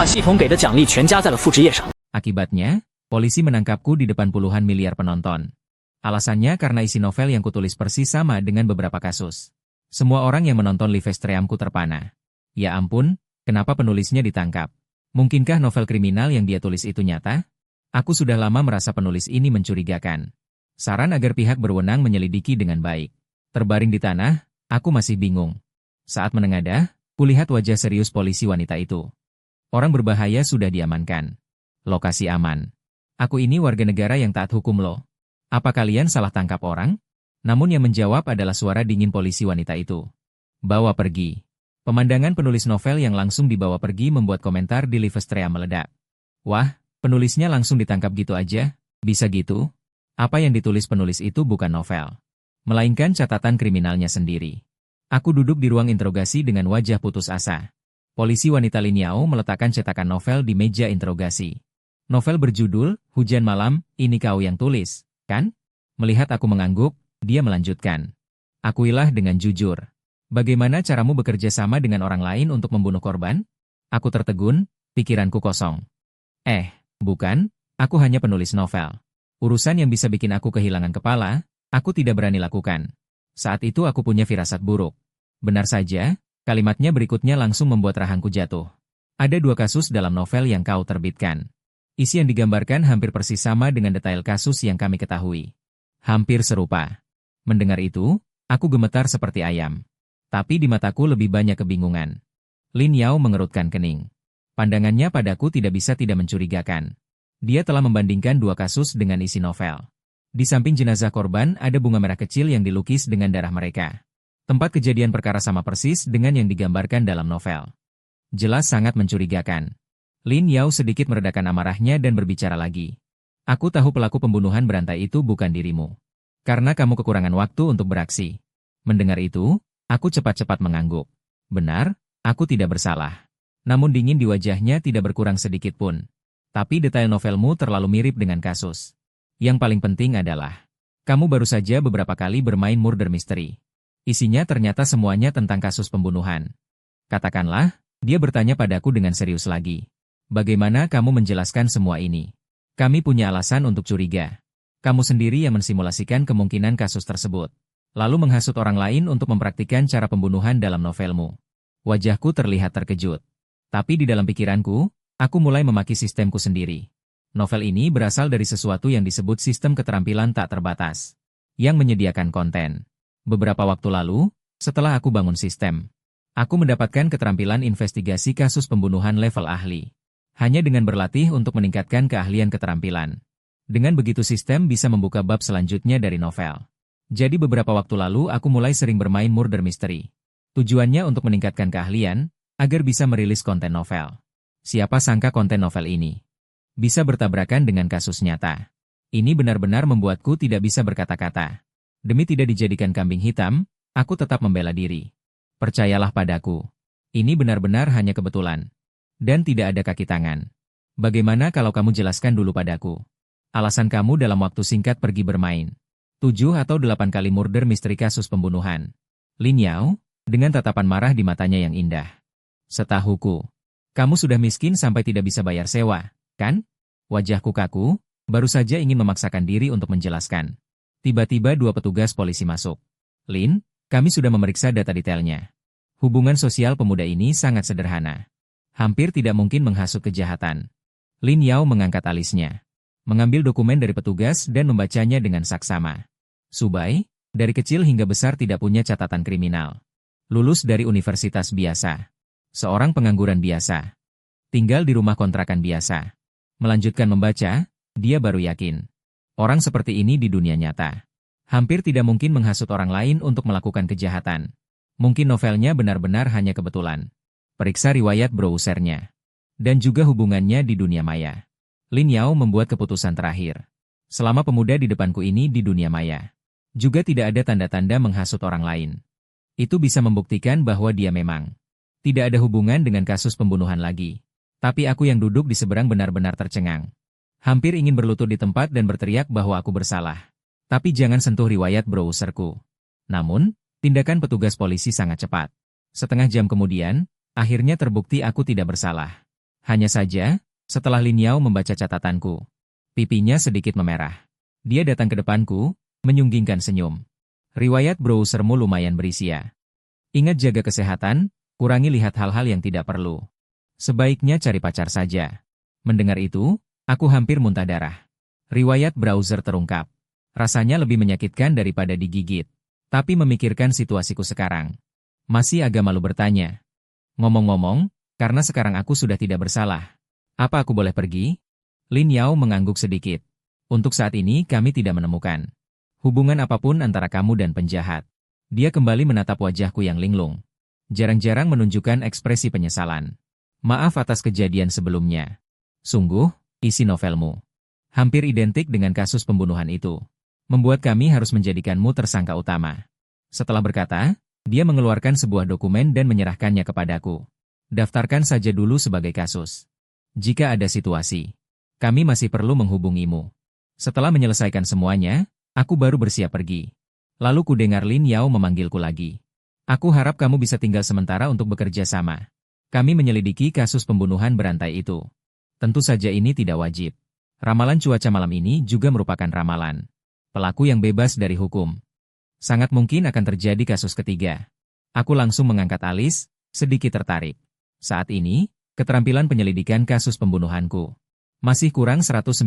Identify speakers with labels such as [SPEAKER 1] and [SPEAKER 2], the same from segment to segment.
[SPEAKER 1] 把系统给的奖励全加在了复制页上。
[SPEAKER 2] Akibatnya, polisi menangkapku di depan puluhan miliar penonton. Alasannya karena isi novel yang kutulis persis sama dengan beberapa kasus. Semua orang yang menonton Livestreamku terpana. Ya ampun, kenapa penulisnya ditangkap? Mungkinkah novel kriminal yang dia tulis itu nyata? Aku sudah lama merasa penulis ini mencurigakan. Saran agar pihak berwenang menyelidiki dengan baik. Terbaring di tanah, aku masih bingung. Saat menengadah, kulihat wajah serius polisi wanita itu. Orang berbahaya sudah diamankan. Lokasi aman. Aku ini warga negara yang taat hukum loh. Apa kalian salah tangkap orang? Namun yang menjawab adalah suara dingin polisi wanita itu. Bawa pergi. Pemandangan penulis novel yang langsung dibawa pergi membuat komentar di Livestream meledak. Wah, penulisnya langsung ditangkap gitu aja? Bisa gitu? Apa yang ditulis penulis itu bukan novel, melainkan catatan kriminalnya sendiri. Aku duduk di ruang interogasi dengan wajah putus asa. Polisi wanita Lin Yao meletakkan cetakan novel di meja interogasi. Novel berjudul, Hujan Malam, ini kau yang tulis, kan? Melihat aku mengangguk, dia melanjutkan. Akuilah dengan jujur. Bagaimana caramu bekerja sama dengan orang lain untuk membunuh korban? Aku tertegun, pikiranku kosong. Bukan, aku hanya penulis novel. Urusan yang bisa bikin aku kehilangan kepala, aku tidak berani lakukan. Saat itu aku punya firasat buruk. Benar saja, kalimatnya berikutnya langsung membuat rahangku jatuh. Ada 2 kasus dalam novel yang kau terbitkan. Isi yang digambarkan hampir persis sama dengan detail kasus yang kami ketahui. Hampir serupa. Mendengar itu, aku gemetar seperti ayam. Tapi di mataku lebih banyak kebingungan. Lin Yao mengerutkan kening. Pandangannya padaku tidak bisa tidak mencurigakan. Dia telah membandingkan 2 kasus dengan isi novel. Di samping jenazah korban ada bunga merah kecil yang dilukis dengan darah mereka. Tempat kejadian perkara sama persis dengan yang digambarkan dalam novel. Jelas sangat mencurigakan. Lin Yao sedikit meredakan amarahnya dan berbicara lagi. Aku tahu pelaku pembunuhan berantai itu bukan dirimu. Karena kamu kekurangan waktu untuk beraksi. Mendengar itu, aku cepat-cepat mengangguk. Benar, aku tidak bersalah. Namun dingin di wajahnya tidak berkurang sedikit pun. Tapi detail novelmu terlalu mirip dengan kasus. Yang paling penting adalah, kamu baru saja beberapa kali bermain murder mystery. Isinya ternyata semuanya tentang kasus pembunuhan. Katakanlah, dia bertanya padaku dengan serius lagi. Bagaimana kamu menjelaskan semua ini? Kami punya alasan untuk curiga. Kamu sendiri yang mensimulasikan kemungkinan kasus tersebut. Lalu menghasut orang lain untuk mempraktikkan cara pembunuhan dalam novelmu. Wajahku terlihat terkejut. Tapi di dalam pikiranku, aku mulai memaki sistemku sendiri. Novel ini berasal dari sesuatu yang disebut sistem keterampilan tak terbatas. Yang menyediakan konten. Beberapa waktu lalu, setelah aku bangun sistem, aku mendapatkan keterampilan investigasi kasus pembunuhan level ahli. Hanya dengan berlatih untuk meningkatkan keahlian keterampilan. Dengan begitu sistem bisa membuka bab selanjutnya dari novel. Jadi beberapa waktu lalu aku mulai sering bermain murder mystery. Tujuannya untuk meningkatkan keahlian, agar bisa merilis konten novel. Siapa sangka konten novel ini bisa bertabrakan dengan kasus nyata. Ini benar-benar membuatku tidak bisa berkata-kata. Demi tidak dijadikan kambing hitam, aku tetap membela diri. Percayalah padaku. Ini benar-benar hanya kebetulan. Dan tidak ada kaki tangan. Bagaimana kalau kamu jelaskan dulu padaku? Alasan kamu dalam waktu singkat pergi bermain 7 atau 8 kali murder misteri kasus pembunuhan. Lin Yao, dengan tatapan marah di matanya yang indah. Setahuku, kamu sudah miskin sampai tidak bisa bayar sewa, kan? Wajahku kaku, baru saja ingin memaksakan diri untuk menjelaskan. Tiba-tiba 2 petugas polisi masuk. Lin, kami sudah memeriksa data detailnya. Hubungan sosial pemuda ini sangat sederhana. Hampir tidak mungkin menghasut kejahatan. Lin Yao mengangkat alisnya. Mengambil dokumen dari petugas dan membacanya dengan saksama. Subai, dari kecil hingga besar tidak punya catatan kriminal. Lulus dari universitas biasa. Seorang pengangguran biasa. Tinggal di rumah kontrakan biasa. Melanjutkan membaca, dia baru yakin. Orang seperti ini di dunia nyata. Hampir tidak mungkin menghasut orang lain untuk melakukan kejahatan. Mungkin novelnya benar-benar hanya kebetulan. Periksa riwayat browsernya. Dan juga hubungannya di dunia maya. Lin Yao membuat keputusan terakhir. Selama pemuda di depanku ini di dunia maya. Juga tidak ada tanda-tanda menghasut orang lain. Itu bisa membuktikan bahwa dia memang tidak ada hubungan dengan kasus pembunuhan lagi. Tapi aku yang duduk di seberang benar-benar tercengang. Hampir ingin berlutut di tempat dan berteriak bahwa aku bersalah. Tapi jangan sentuh riwayat browserku. Namun, tindakan petugas polisi sangat cepat. Setengah jam kemudian, akhirnya terbukti aku tidak bersalah. Hanya saja, setelah Lin Yao membaca catatanku, pipinya sedikit memerah. Dia datang ke depanku, menyunggingkan senyum. Riwayat browsermu lumayan berisia. Ingat jaga kesehatan, kurangi lihat hal-hal yang tidak perlu. Sebaiknya cari pacar saja. Mendengar itu, aku hampir muntah darah. Riwayat browser terungkap. Rasanya lebih menyakitkan daripada digigit. Tapi memikirkan situasiku sekarang, masih agak malu bertanya. Ngomong-ngomong, karena sekarang aku sudah tidak bersalah. Apa aku boleh pergi? Lin Yao mengangguk sedikit. Untuk saat ini kami tidak menemukan hubungan apapun antara kamu dan penjahat. Dia kembali menatap wajahku yang linglung. Jarang-jarang menunjukkan ekspresi penyesalan. Maaf atas kejadian sebelumnya. Sungguh, isi novelmu hampir identik dengan kasus pembunuhan itu. Membuat kami harus menjadikanmu tersangka utama. Setelah berkata, dia mengeluarkan sebuah dokumen dan menyerahkannya kepadaku. Daftarkan saja dulu sebagai kasus. Jika ada situasi, kami masih perlu menghubungimu. Setelah menyelesaikan semuanya, aku baru bersiap pergi. Lalu kudengar Lin Yao memanggilku lagi. Aku harap kamu bisa tinggal sementara untuk bekerja sama. Kami menyelidiki kasus pembunuhan berantai itu. Tentu saja ini tidak wajib. Ramalan cuaca malam ini juga merupakan ramalan pelaku yang bebas dari hukum. Sangat mungkin akan terjadi kasus ketiga. Aku langsung mengangkat alis, sedikit tertarik. Saat ini, keterampilan penyelidikan kasus pembunuhanku masih kurang 195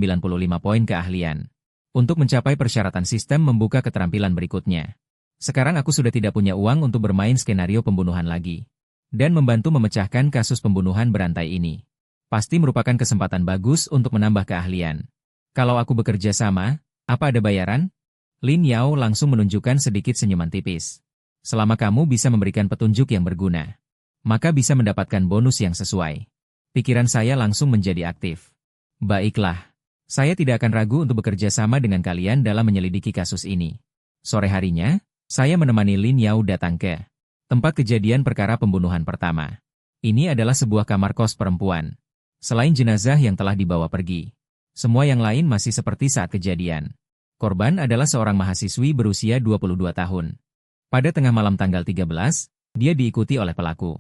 [SPEAKER 2] poin keahlian. Untuk mencapai persyaratan sistem membuka keterampilan berikutnya. Sekarang aku sudah tidak punya uang untuk bermain skenario pembunuhan lagi. Dan membantu memecahkan kasus pembunuhan berantai ini. Pasti merupakan kesempatan bagus untuk menambah keahlian. Kalau aku bekerja sama, apa ada bayaran? Lin Yao langsung menunjukkan sedikit senyuman tipis. Selama kamu bisa memberikan petunjuk yang berguna, maka bisa mendapatkan bonus yang sesuai. Pikiran saya langsung menjadi aktif. Baiklah, saya tidak akan ragu untuk bekerja sama dengan kalian dalam menyelidiki kasus ini. Sore harinya, saya menemani Lin Yao datang ke tempat kejadian perkara pembunuhan pertama. Ini adalah sebuah kamar kos perempuan. Selain jenazah yang telah dibawa pergi, semua yang lain masih seperti saat kejadian. Korban adalah seorang mahasiswi berusia 22 tahun. Pada tengah malam tanggal 13, dia diikuti oleh pelaku.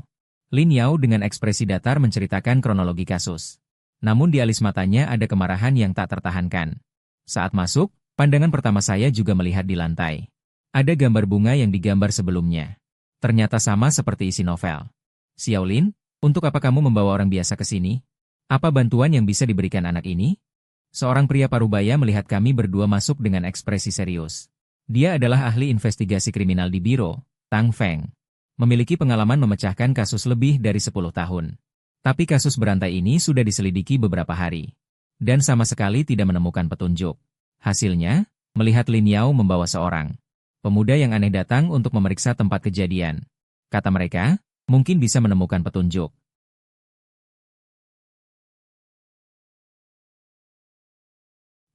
[SPEAKER 2] Lin Yao dengan ekspresi datar menceritakan kronologi kasus. Namun di alis matanya ada kemarahan yang tak tertahankan. Saat masuk, pandangan pertama saya juga melihat di lantai. Ada gambar bunga yang digambar sebelumnya. Ternyata sama seperti isi novel. Xiaolin, untuk apa kamu membawa orang biasa ke sini? Apa bantuan yang bisa diberikan anak ini? Seorang pria parubaya melihat kami berdua masuk dengan ekspresi serius. Dia adalah ahli investigasi kriminal di biro, Tang Feng. Memiliki pengalaman memecahkan kasus lebih dari 10 tahun. Tapi kasus berantai ini sudah diselidiki beberapa hari. Dan sama sekali tidak menemukan petunjuk. Hasilnya, melihat Lin Yao membawa seorang pemuda yang aneh datang untuk memeriksa tempat kejadian. Kata mereka, mungkin bisa menemukan petunjuk.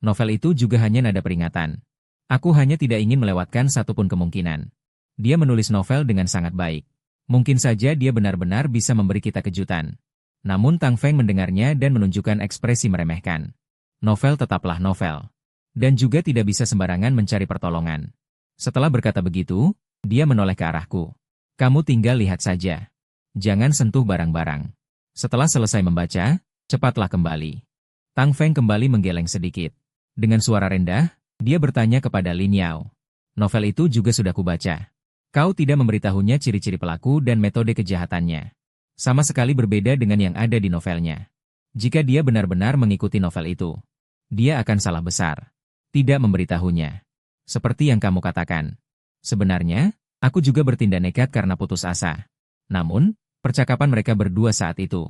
[SPEAKER 2] Novel itu juga hanya nada peringatan. Aku hanya tidak ingin melewatkan satupun kemungkinan. Dia menulis novel dengan sangat baik. Mungkin saja dia benar-benar bisa memberi kita kejutan. Namun Tang Feng mendengarnya dan menunjukkan ekspresi meremehkan. Novel tetaplah novel. Dan juga tidak bisa sembarangan mencari pertolongan. Setelah berkata begitu, dia menoleh ke arahku. Kamu tinggal lihat saja. Jangan sentuh barang-barang. Setelah selesai membaca, cepatlah kembali. Tang Feng kembali menggeleng sedikit. Dengan suara rendah, dia bertanya kepada Lin Yao. Novel itu juga sudah kubaca. Kau tidak memberitahunya ciri-ciri pelaku dan metode kejahatannya. Sama sekali berbeda dengan yang ada di novelnya. Jika dia benar-benar mengikuti novel itu, dia akan salah besar. Tidak memberitahunya. Seperti yang kamu katakan. Sebenarnya, aku juga bertindak nekat karena putus asa. Namun, percakapan mereka berdua saat itu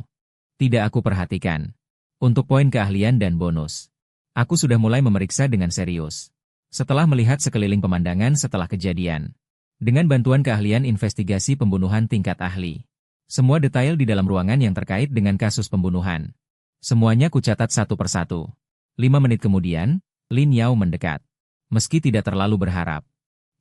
[SPEAKER 2] tidak aku perhatikan. Untuk poin keahlian dan bonus, aku sudah mulai memeriksa dengan serius. Setelah melihat sekeliling pemandangan setelah kejadian, dengan bantuan keahlian investigasi pembunuhan tingkat ahli, semua detail di dalam ruangan yang terkait dengan kasus pembunuhan, semuanya kucatat satu persatu. 5 menit kemudian, Lin Yao mendekat. Meski tidak terlalu berharap,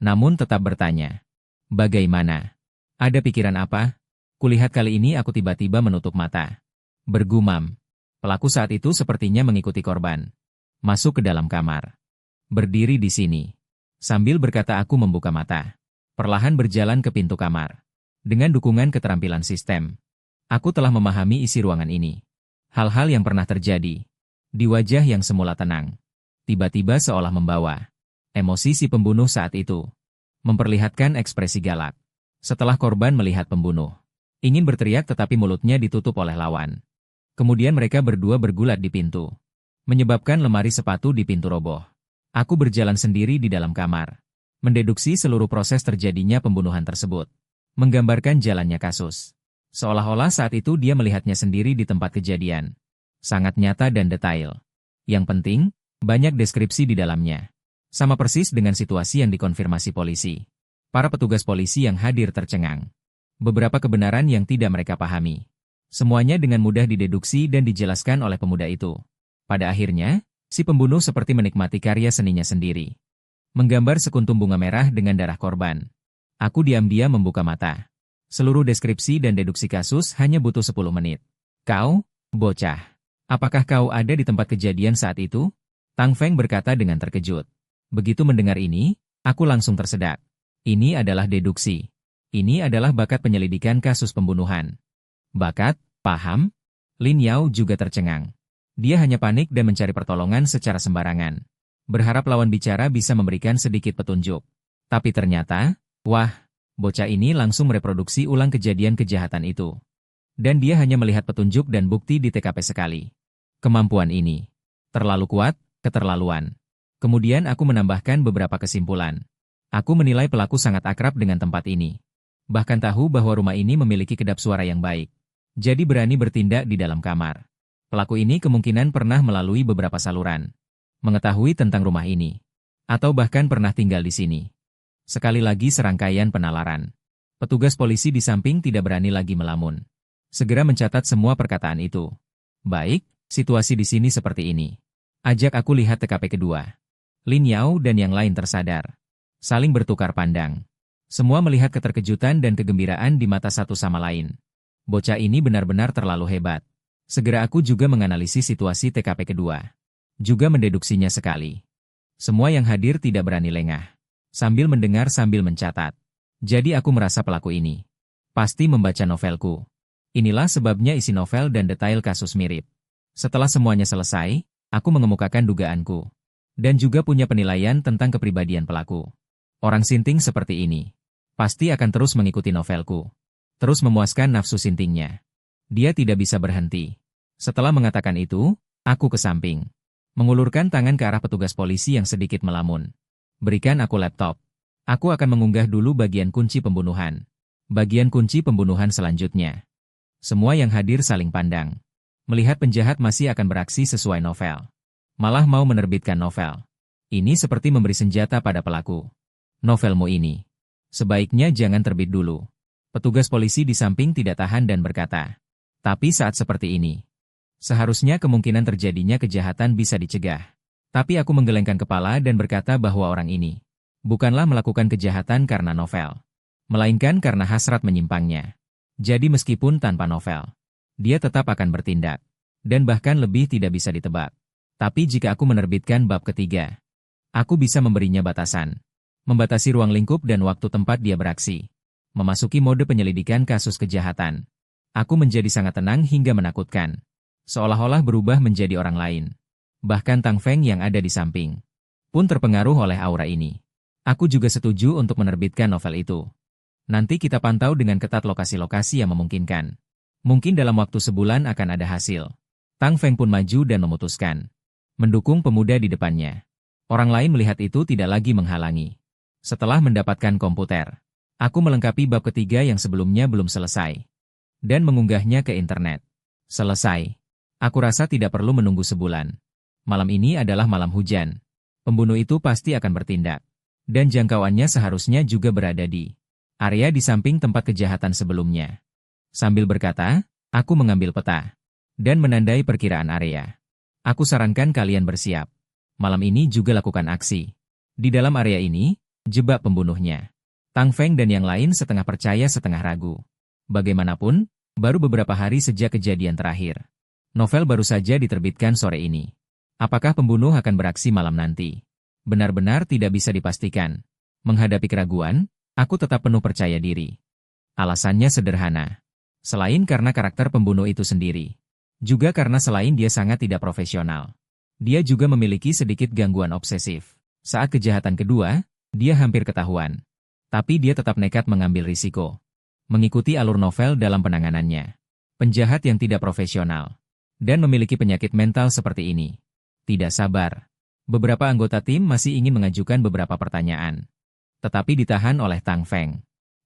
[SPEAKER 2] namun tetap bertanya. Bagaimana? Ada pikiran apa? Kulihat kali ini aku tiba-tiba menutup mata. Bergumam. Pelaku saat itu sepertinya mengikuti korban. Masuk ke dalam kamar. Berdiri di sini. Sambil berkata aku membuka mata. Perlahan berjalan ke pintu kamar. Dengan dukungan keterampilan sistem, aku telah memahami isi ruangan ini. Hal-hal yang pernah terjadi. Di wajah yang semula tenang. Tiba-tiba seolah membawa emosi si pembunuh saat itu. Memperlihatkan ekspresi galak. Setelah korban melihat pembunuh. Ingin berteriak tetapi mulutnya ditutup oleh lawan. Kemudian mereka berdua bergulat di pintu. Menyebabkan lemari sepatu di pintu roboh. Aku berjalan sendiri di dalam kamar. Mendeduksi seluruh proses terjadinya pembunuhan tersebut. Menggambarkan jalannya kasus. Seolah-olah saat itu dia melihatnya sendiri di tempat kejadian. Sangat nyata dan detail. Yang penting, banyak deskripsi di dalamnya. Sama persis dengan situasi yang dikonfirmasi polisi. Para petugas polisi yang hadir tercengang. Beberapa kebenaran yang tidak mereka pahami. Semuanya dengan mudah dideduksi dan dijelaskan oleh pemuda itu. Pada akhirnya, si pembunuh seperti menikmati karya seninya sendiri. Menggambar sekuntum bunga merah dengan darah korban. Aku diam-diam membuka mata. Seluruh deskripsi dan deduksi kasus hanya butuh 10 menit. Kau, bocah. Apakah kau ada di tempat kejadian saat itu? Tang Feng berkata dengan terkejut. Begitu mendengar ini, aku langsung tersedak. Ini adalah deduksi. Ini adalah bakat penyelidikan kasus pembunuhan. Bakat, paham? Lin Yao juga tercengang. Dia hanya panik dan mencari pertolongan secara sembarangan. Berharap lawan bicara bisa memberikan sedikit petunjuk. Tapi ternyata, wah, bocah ini langsung mereproduksi ulang kejadian kejahatan itu. Dan dia hanya melihat petunjuk dan bukti di TKP sekali. Kemampuan ini terlalu kuat, keterlaluan. Kemudian aku menambahkan beberapa kesimpulan. Aku menilai pelaku sangat akrab dengan tempat ini. Bahkan tahu bahwa rumah ini memiliki kedap suara yang baik. Jadi berani bertindak di dalam kamar. Pelaku ini kemungkinan pernah melalui beberapa saluran. Mengetahui tentang rumah ini. Atau bahkan pernah tinggal di sini. Sekali lagi serangkaian penalaran. Petugas polisi di samping tidak berani lagi melamun. Segera mencatat semua perkataan itu. Baik, situasi di sini seperti ini. Ajak aku lihat TKP kedua. Lin Yao dan yang lain tersadar. Saling bertukar pandang. Semua melihat keterkejutan dan kegembiraan di mata satu sama lain. Bocah ini benar-benar terlalu hebat. Segera aku juga menganalisis situasi TKP kedua. Juga mendeduksinya sekali. Semua yang hadir tidak berani lengah. Sambil mendengar sambil mencatat. Jadi aku merasa pelaku ini pasti membaca novelku. Inilah sebabnya isi novel dan detail kasus mirip. Setelah semuanya selesai, aku mengemukakan dugaanku. Dan juga punya penilaian tentang kepribadian pelaku. Orang sinting seperti ini pasti akan terus mengikuti novelku. Terus memuaskan nafsu sintingnya. Dia tidak bisa berhenti. Setelah mengatakan itu, aku ke samping. Mengulurkan tangan ke arah petugas polisi yang sedikit melamun. Berikan aku laptop. Aku akan mengunggah dulu bagian kunci pembunuhan. Bagian kunci pembunuhan selanjutnya. Semua yang hadir saling pandang. Melihat penjahat masih akan beraksi sesuai novel. Malah mau menerbitkan novel. Ini seperti memberi senjata pada pelaku. Novelmu ini sebaiknya jangan terbit dulu. Petugas polisi di samping tidak tahan dan berkata. Tapi saat seperti ini, seharusnya kemungkinan terjadinya kejahatan bisa dicegah. Tapi aku menggelengkan kepala dan berkata bahwa orang ini bukanlah melakukan kejahatan karena novel. Melainkan karena hasrat menyimpangnya. Jadi meskipun tanpa novel, dia tetap akan bertindak. Dan bahkan lebih tidak bisa ditebak. Tapi jika aku menerbitkan bab ketiga, aku bisa memberinya batasan. Membatasi ruang lingkup dan waktu tempat dia beraksi. Memasuki mode penyelidikan kasus kejahatan. Aku menjadi sangat tenang hingga menakutkan. Seolah-olah berubah menjadi orang lain. Bahkan Tang Feng yang ada di samping pun terpengaruh oleh aura ini. Aku juga setuju untuk menerbitkan novel itu. Nanti kita pantau dengan ketat lokasi-lokasi yang memungkinkan. Mungkin dalam waktu sebulan akan ada hasil. Tang Feng pun maju dan memutuskan. Mendukung pemuda di depannya. Orang lain melihat itu tidak lagi menghalangi. Setelah mendapatkan komputer, aku melengkapi bab ketiga yang sebelumnya belum selesai. Dan mengunggahnya ke internet. Selesai. Aku rasa tidak perlu menunggu sebulan. Malam ini adalah malam hujan. Pembunuh itu pasti akan bertindak. Dan jangkauannya seharusnya juga berada di area di samping tempat kejahatan sebelumnya. Sambil berkata, aku mengambil peta. Dan menandai perkiraan area. Aku sarankan kalian bersiap. Malam ini juga lakukan aksi. Di dalam area ini, jebak pembunuhnya. Tang Feng dan yang lain setengah percaya setengah ragu. Bagaimanapun, baru beberapa hari sejak kejadian terakhir. Novel baru saja diterbitkan sore ini. Apakah pembunuh akan beraksi malam nanti? Benar-benar tidak bisa dipastikan. Menghadapi keraguan, aku tetap penuh percaya diri. Alasannya sederhana. Selain karena karakter pembunuh itu sendiri. Juga karena selain dia sangat tidak profesional, dia juga memiliki sedikit gangguan obsesif. Saat kejahatan kedua, dia hampir ketahuan. Tapi dia tetap nekat mengambil risiko. Mengikuti alur novel dalam penanganannya. Penjahat yang tidak profesional. Dan memiliki penyakit mental seperti ini. Tidak sabar. Beberapa anggota tim masih ingin mengajukan beberapa pertanyaan. Tetapi ditahan oleh Tang Feng.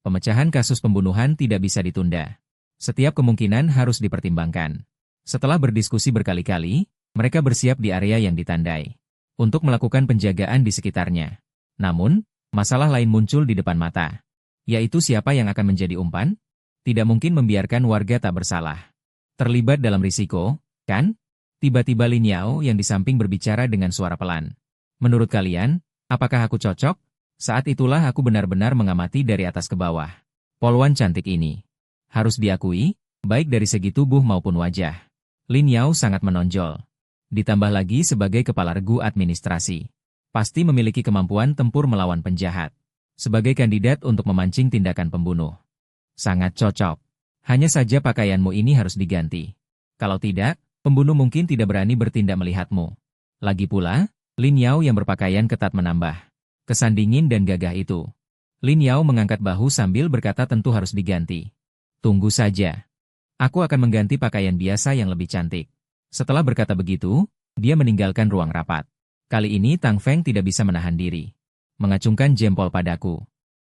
[SPEAKER 2] Pemecahan kasus pembunuhan tidak bisa ditunda. Setiap kemungkinan harus dipertimbangkan. Setelah berdiskusi berkali-kali, mereka bersiap di area yang ditandai untuk melakukan penjagaan di sekitarnya. Namun, masalah lain muncul di depan mata, yaitu siapa yang akan menjadi umpan? Tidak mungkin membiarkan warga tak bersalah terlibat dalam risiko, kan? Tiba-tiba Lin Yao yang di samping berbicara dengan suara pelan. Menurut kalian, apakah aku cocok? Saat itulah aku benar-benar mengamati dari atas ke bawah. Poluan cantik ini. Harus diakui, baik dari segi tubuh maupun wajah. Lin Yao sangat menonjol. Ditambah lagi sebagai kepala regu administrasi. Pasti memiliki kemampuan tempur melawan penjahat. Sebagai kandidat untuk memancing tindakan pembunuh. Sangat cocok. Hanya saja pakaianmu ini harus diganti. Kalau tidak, pembunuh mungkin tidak berani bertindak melihatmu. Lagi pula, Lin Yao yang berpakaian ketat menambah kesan dingin dan gagah itu. Lin Yao mengangkat bahu sambil berkata tentu harus diganti. Tunggu saja. Aku akan mengganti pakaian biasa yang lebih cantik. Setelah berkata begitu, dia meninggalkan ruang rapat. Kali ini Tang Feng tidak bisa menahan diri. Mengacungkan jempol padaku.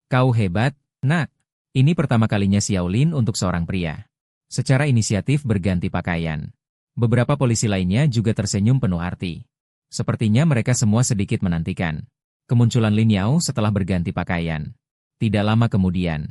[SPEAKER 2] Kau hebat, nak. Ini pertama kalinya Xiao Lin untuk seorang pria. Secara inisiatif berganti pakaian. Beberapa polisi lainnya juga tersenyum penuh arti. Sepertinya mereka semua sedikit menantikan kemunculan Lin Yao setelah berganti pakaian. Tidak lama kemudian,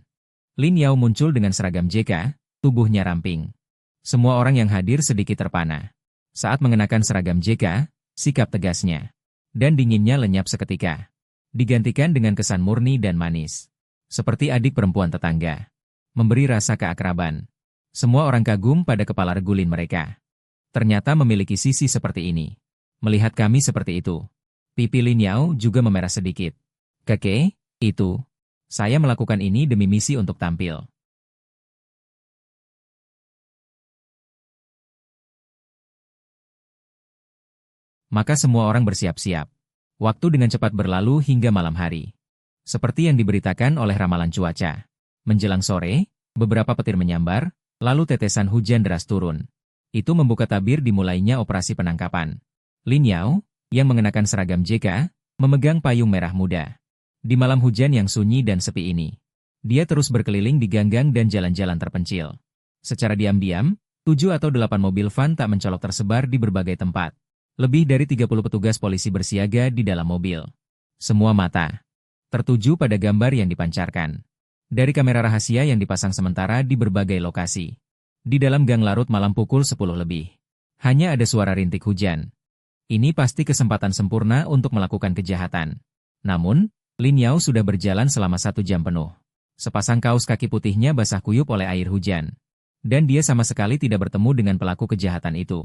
[SPEAKER 2] Lin Yao muncul dengan seragam JK, tubuhnya ramping. Semua orang yang hadir sedikit terpana. Saat mengenakan seragam JK, sikap tegasnya dan dinginnya lenyap seketika. Digantikan dengan kesan murni dan manis. Seperti adik perempuan tetangga. Memberi rasa keakraban. Semua orang kagum pada kepala regulin mereka. Ternyata memiliki sisi seperti ini. Melihat kami seperti itu. Pipi Lin Yao juga memerah sedikit. Kakek, itu. Saya melakukan ini demi misi untuk tampil. Maka semua orang bersiap-siap. Waktu dengan cepat berlalu hingga malam hari. Seperti yang diberitakan oleh ramalan cuaca. Menjelang sore, beberapa petir menyambar, lalu tetesan hujan deras turun. Itu membuka tabir dimulainya operasi penangkapan. Lin Yao, yang mengenakan seragam JK, memegang payung merah muda. Di malam hujan yang sunyi dan sepi ini, dia terus berkeliling di ganggang dan jalan-jalan terpencil. Secara diam-diam, 7 atau 8 mobil van tak mencolok tersebar di berbagai tempat. Lebih dari 30 petugas polisi bersiaga di dalam mobil. Semua mata tertuju pada gambar yang dipancarkan dari kamera rahasia yang dipasang sementara di berbagai lokasi. Di dalam gang larut malam pukul 10 lebih. Hanya ada suara rintik hujan. Ini pasti kesempatan sempurna untuk melakukan kejahatan. Namun, Lin Yao sudah berjalan selama 1 jam penuh. Sepasang kaos kaki putihnya basah kuyup oleh air hujan. Dan dia sama sekali tidak bertemu dengan pelaku kejahatan itu.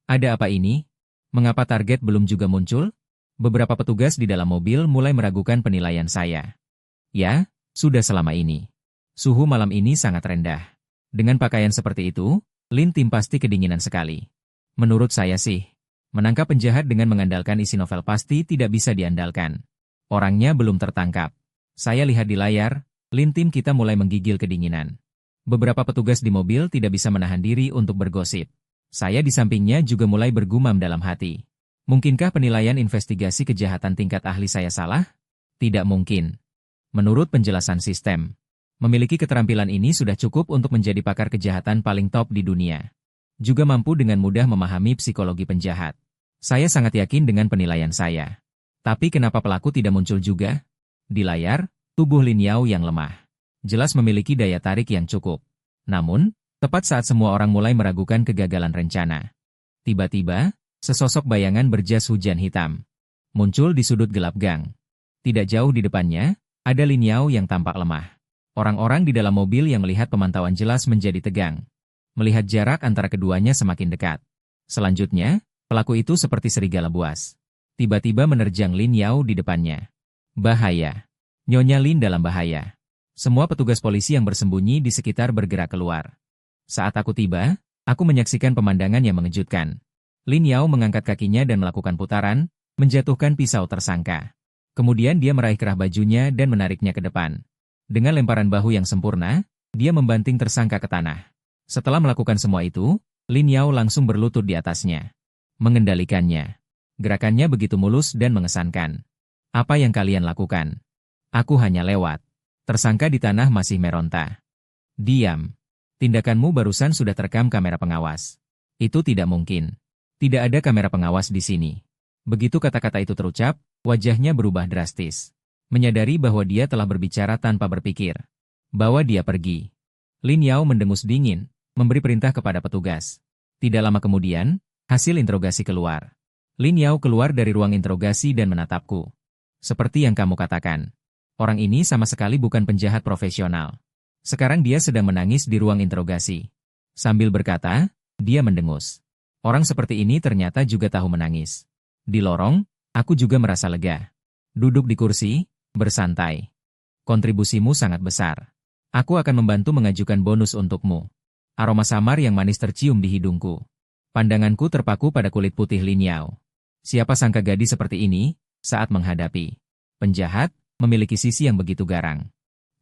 [SPEAKER 2] Ada apa ini? Mengapa target belum juga muncul? Beberapa petugas di dalam mobil mulai meragukan penilaian saya. Ya, sudah selama ini. Suhu malam ini sangat rendah. Dengan pakaian seperti itu, Lin Tim pasti kedinginan sekali. Menurut saya sih, menangkap penjahat dengan mengandalkan isi novel pasti tidak bisa diandalkan. Orangnya belum tertangkap. Saya lihat di layar, Lin Tim kita mulai menggigil kedinginan. Beberapa petugas di mobil tidak bisa menahan diri untuk bergosip. Saya di sampingnya juga mulai bergumam dalam hati. Mungkinkah penilaian investigasi kejahatan tingkat ahli saya salah? Tidak mungkin. Menurut penjelasan sistem, memiliki keterampilan ini sudah cukup untuk menjadi pakar kejahatan paling top di dunia. Juga mampu dengan mudah memahami psikologi penjahat. Saya sangat yakin dengan penilaian saya. Tapi kenapa pelaku tidak muncul juga? Di layar, tubuh Lin Yao yang lemah. Jelas memiliki daya tarik yang cukup. Namun, tepat saat semua orang mulai meragukan kegagalan rencana. Tiba-tiba, sesosok bayangan berjas hujan hitam muncul di sudut gelap gang. Tidak jauh di depannya, ada Lin Yao yang tampak lemah. Orang-orang di dalam mobil yang melihat pemantauan jelas menjadi tegang. Melihat jarak antara keduanya semakin dekat. Selanjutnya, pelaku itu seperti serigala buas. Tiba-tiba menerjang Lin Yao di depannya. Bahaya. Nyonya Lin dalam bahaya. Semua petugas polisi yang bersembunyi di sekitar bergerak keluar. Saat aku tiba, Aku menyaksikan pemandangan yang mengejutkan. Lin Yao mengangkat kakinya dan melakukan putaran, menjatuhkan pisau tersangka. Kemudian dia meraih kerah bajunya dan menariknya ke depan. Dengan lemparan bahu yang sempurna, dia membanting tersangka ke tanah. Setelah melakukan semua itu, Lin Yao langsung berlutut di atasnya. Mengendalikannya. Gerakannya begitu mulus dan mengesankan. Apa yang kalian lakukan? Aku hanya lewat. Tersangka di tanah masih meronta. Diam. Tindakanmu barusan sudah terekam kamera pengawas. Itu tidak mungkin. Tidak ada kamera pengawas di sini. Begitu kata-kata itu terucap, wajahnya berubah drastis. Menyadari bahwa dia telah berbicara tanpa berpikir. Bawa dia pergi. Lin Yao mendengus dingin, memberi perintah kepada petugas. Tidak lama kemudian, hasil interogasi keluar. Lin Yao keluar dari ruang interogasi dan menatapku. Seperti yang kamu katakan. Orang ini sama sekali bukan penjahat profesional. Sekarang dia sedang menangis di ruang interogasi. Sambil berkata, dia mendengus. Orang seperti ini ternyata juga tahu menangis. Di lorong, aku juga merasa lega. Duduk di kursi, bersantai. Kontribusimu sangat besar. Aku akan membantu mengajukan bonus untukmu. Aroma samar yang manis tercium di hidungku. Pandanganku terpaku pada kulit putih Lin Yao. Siapa sangka gadis seperti ini, saat menghadapi penjahat, memiliki sisi yang begitu garang.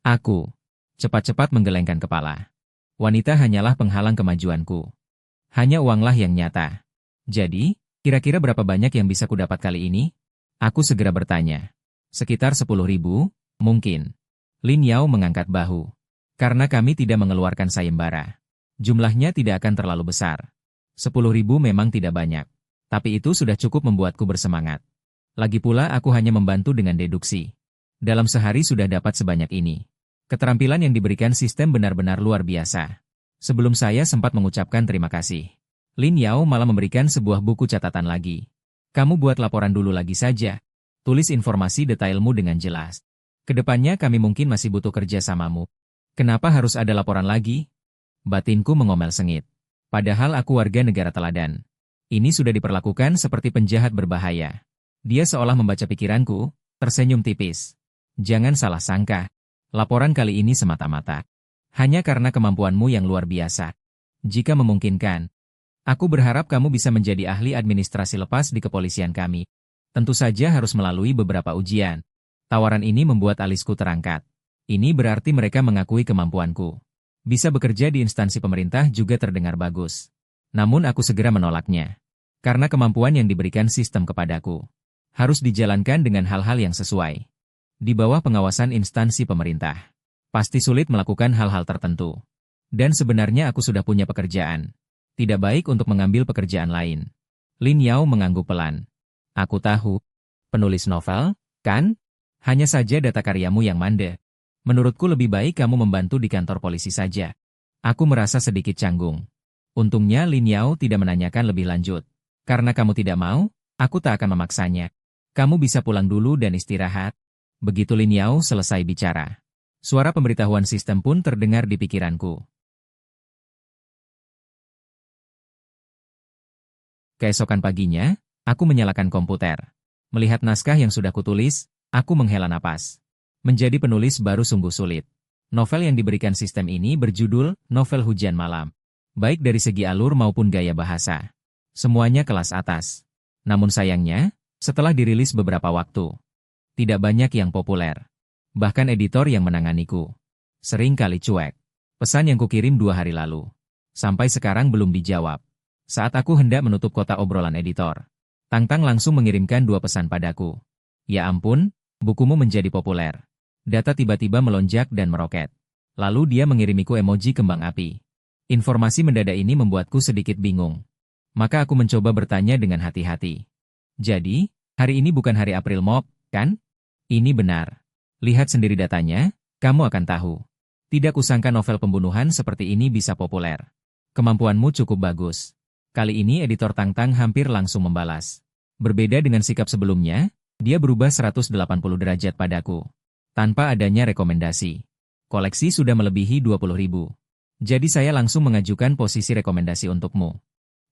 [SPEAKER 2] Aku cepat-cepat menggelengkan kepala. Wanita hanyalah penghalang kemajuanku. Hanya uanglah yang nyata. Jadi, kira-kira berapa banyak yang bisa kudapat kali ini? Aku segera bertanya. Sekitar 10.000, mungkin. Lin Yao mengangkat bahu. Karena kami tidak mengeluarkan sayembara. Jumlahnya tidak akan terlalu besar. 10.000 memang tidak banyak. Tapi itu sudah cukup membuatku bersemangat. Lagi pula aku hanya membantu dengan deduksi. Dalam sehari sudah dapat sebanyak ini. Keterampilan yang diberikan sistem benar-benar luar biasa. Sebelum saya sempat mengucapkan terima kasih. Lin Yao malah memberikan sebuah buku catatan lagi. Kamu buat laporan dulu lagi saja. Tulis informasi detailmu dengan jelas. Kedepannya kami mungkin masih butuh kerja samamu. Kenapa harus ada laporan lagi? Batinku mengomel sengit. Padahal aku warga negara teladan. Ini sudah diperlakukan seperti penjahat berbahaya. Dia seolah membaca pikiranku, tersenyum tipis. Jangan salah sangka. Laporan kali ini semata-mata hanya karena kemampuanmu yang luar biasa. Jika memungkinkan, aku berharap kamu bisa menjadi ahli administrasi lepas di kepolisian kami. Tentu saja harus melalui beberapa ujian. Tawaran ini membuat alisku terangkat. Ini berarti mereka mengakui kemampuanku. Bisa bekerja di instansi pemerintah juga terdengar bagus. Namun aku segera menolaknya. Karena kemampuan yang diberikan sistem kepadaku harus dijalankan dengan hal-hal yang sesuai. Di bawah pengawasan instansi pemerintah. Pasti sulit melakukan hal-hal tertentu. Dan sebenarnya aku sudah punya pekerjaan. Tidak baik untuk mengambil pekerjaan lain. Lin Yao mengangguk pelan. Aku tahu. Penulis novel, kan? Hanya saja data karyamu yang mandek. Menurutku lebih baik kamu membantu di kantor polisi saja. Aku merasa sedikit canggung. Untungnya Lin Yao tidak menanyakan lebih lanjut. Karena kamu tidak mau, aku tak akan memaksanya. Kamu bisa pulang dulu dan istirahat. Begitu Lin Yao selesai bicara. Suara pemberitahuan sistem pun terdengar di pikiranku. Keesokan paginya, aku menyalakan komputer. Melihat naskah yang sudah kutulis, aku menghela napas. Menjadi penulis baru sungguh sulit. Novel yang diberikan sistem ini berjudul Novel Hujan Malam. Baik dari segi alur maupun gaya bahasa. Semuanya kelas atas. Namun sayangnya, setelah dirilis beberapa waktu, tidak banyak yang populer. Bahkan editor yang menanganiku sering kali cuek. Pesan yang kukirim 2 hari lalu sampai sekarang belum dijawab. Saat aku hendak menutup kotak obrolan editor, Tang Tang langsung mengirimkan 2 pesan padaku. Ya ampun, bukumu menjadi populer. Data tiba-tiba melonjak dan meroket. Lalu dia mengirimiku emoji kembang api. Informasi mendadak ini membuatku sedikit bingung. Maka aku mencoba bertanya dengan hati-hati. Jadi, hari ini bukan hari April Mop, kan? Ini benar. Lihat sendiri datanya, kamu akan tahu. Tidak kusangka novel pembunuhan seperti ini bisa populer. Kemampuanmu cukup bagus. Kali ini editor Tang Tang hampir langsung membalas. Berbeda dengan sikap sebelumnya, dia berubah 180 derajat padaku. Tanpa adanya rekomendasi. Koleksi sudah melebihi 20.000. Jadi saya langsung mengajukan posisi rekomendasi untukmu.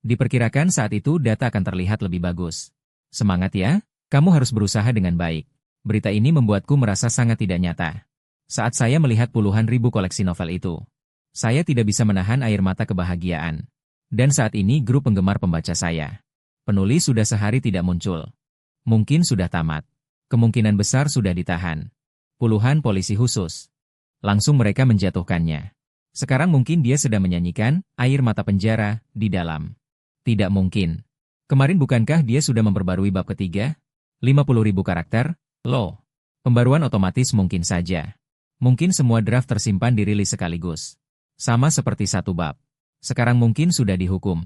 [SPEAKER 2] Diperkirakan saat itu data akan terlihat lebih bagus. Semangat ya, kamu harus berusaha dengan baik. Berita ini membuatku merasa sangat tidak nyata. Saat saya melihat puluhan ribu koleksi novel itu, saya tidak bisa menahan air mata kebahagiaan. Dan saat ini grup penggemar pembaca saya. Penulis sudah sehari tidak muncul. Mungkin sudah tamat. Kemungkinan besar sudah ditahan. Puluhan polisi khusus. Langsung mereka menjatuhkannya. Sekarang mungkin dia sedang menyanyikan air mata penjara di dalam. Tidak mungkin. Kemarin bukankah dia sudah memperbarui bab ketiga? 50.000 karakter? Loh. Pembaruan otomatis mungkin saja. Mungkin semua draft tersimpan dirilis sekaligus. Sama seperti satu bab. Sekarang mungkin sudah dihukum.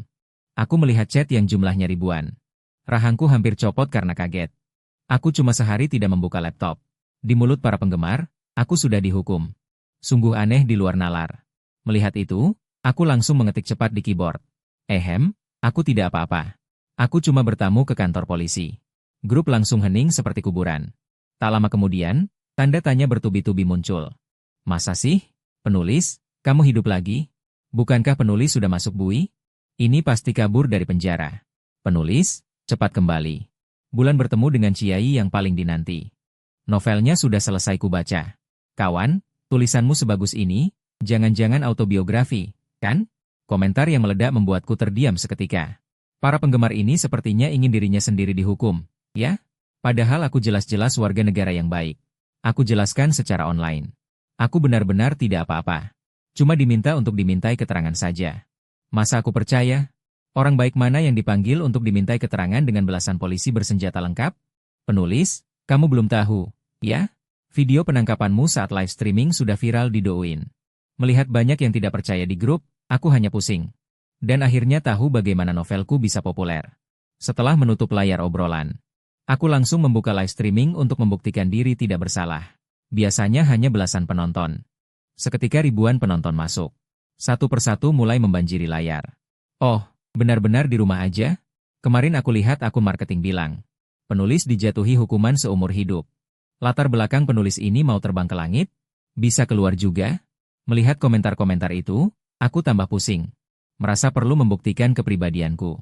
[SPEAKER 2] Aku melihat chat yang jumlahnya ribuan. Rahangku hampir copot karena kaget. Aku cuma sehari tidak membuka laptop. Di mulut para penggemar, aku sudah dihukum. Sungguh aneh di luar nalar. Melihat itu, aku langsung mengetik cepat di keyboard. Aku tidak apa-apa. Aku cuma bertamu ke kantor polisi. Grup langsung hening seperti kuburan. Tak lama kemudian, tanda tanya bertubi-tubi muncul. Masa sih? Penulis, kamu hidup lagi? Bukankah penulis sudah masuk bui? Ini pasti kabur dari penjara. Penulis, cepat kembali. Bulan bertemu dengan Ciai yang paling dinanti. Novelnya sudah selesai kubaca. Kawan, tulisanmu sebagus ini, jangan-jangan autobiografi, kan? Komentar yang meledak membuatku terdiam seketika. Para penggemar ini sepertinya ingin dirinya sendiri dihukum, ya? Padahal aku jelas-jelas warga negara yang baik. Aku jelaskan secara online. Aku benar-benar tidak apa-apa. Cuma diminta untuk dimintai keterangan saja. Masa aku percaya? Orang baik mana yang dipanggil untuk dimintai keterangan dengan belasan polisi bersenjata lengkap? Penulis, kamu belum tahu, ya? Video penangkapanmu saat live streaming sudah viral di Douyin. Melihat banyak yang tidak percaya di grup, aku hanya pusing. Dan akhirnya tahu bagaimana novelku bisa populer. Setelah menutup layar obrolan, aku langsung membuka live streaming untuk membuktikan diri tidak bersalah. Biasanya hanya belasan penonton. Seketika ribuan penonton masuk. Satu persatu mulai membanjiri layar. Oh, benar-benar di rumah aja? Kemarin aku lihat akun marketing bilang, penulis dijatuhi hukuman seumur hidup. Latar belakang penulis ini mau terbang ke langit? Bisa keluar juga? Melihat komentar-komentar itu, aku tambah pusing. Merasa perlu membuktikan kepribadianku.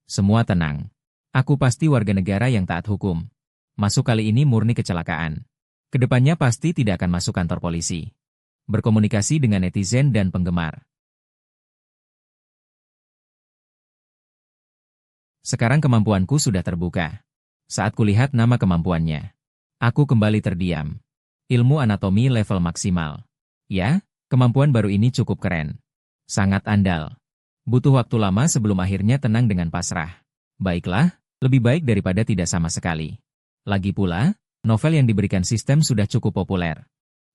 [SPEAKER 2] Semua tenang. Aku pasti warga negara yang taat hukum. Masuk kali ini murni kecelakaan. Kedepannya pasti tidak akan masuk kantor polisi. Berkomunikasi dengan netizen dan penggemar. Sekarang kemampuanku sudah terbuka. Saat kulihat nama kemampuannya, aku kembali terdiam. Ilmu anatomi level maksimal. Ya, kemampuan baru ini cukup keren. Sangat andal. Butuh waktu lama sebelum akhirnya tenang dengan pasrah. Baiklah, lebih baik daripada tidak sama sekali. Lagi pula, novel yang diberikan sistem sudah cukup populer.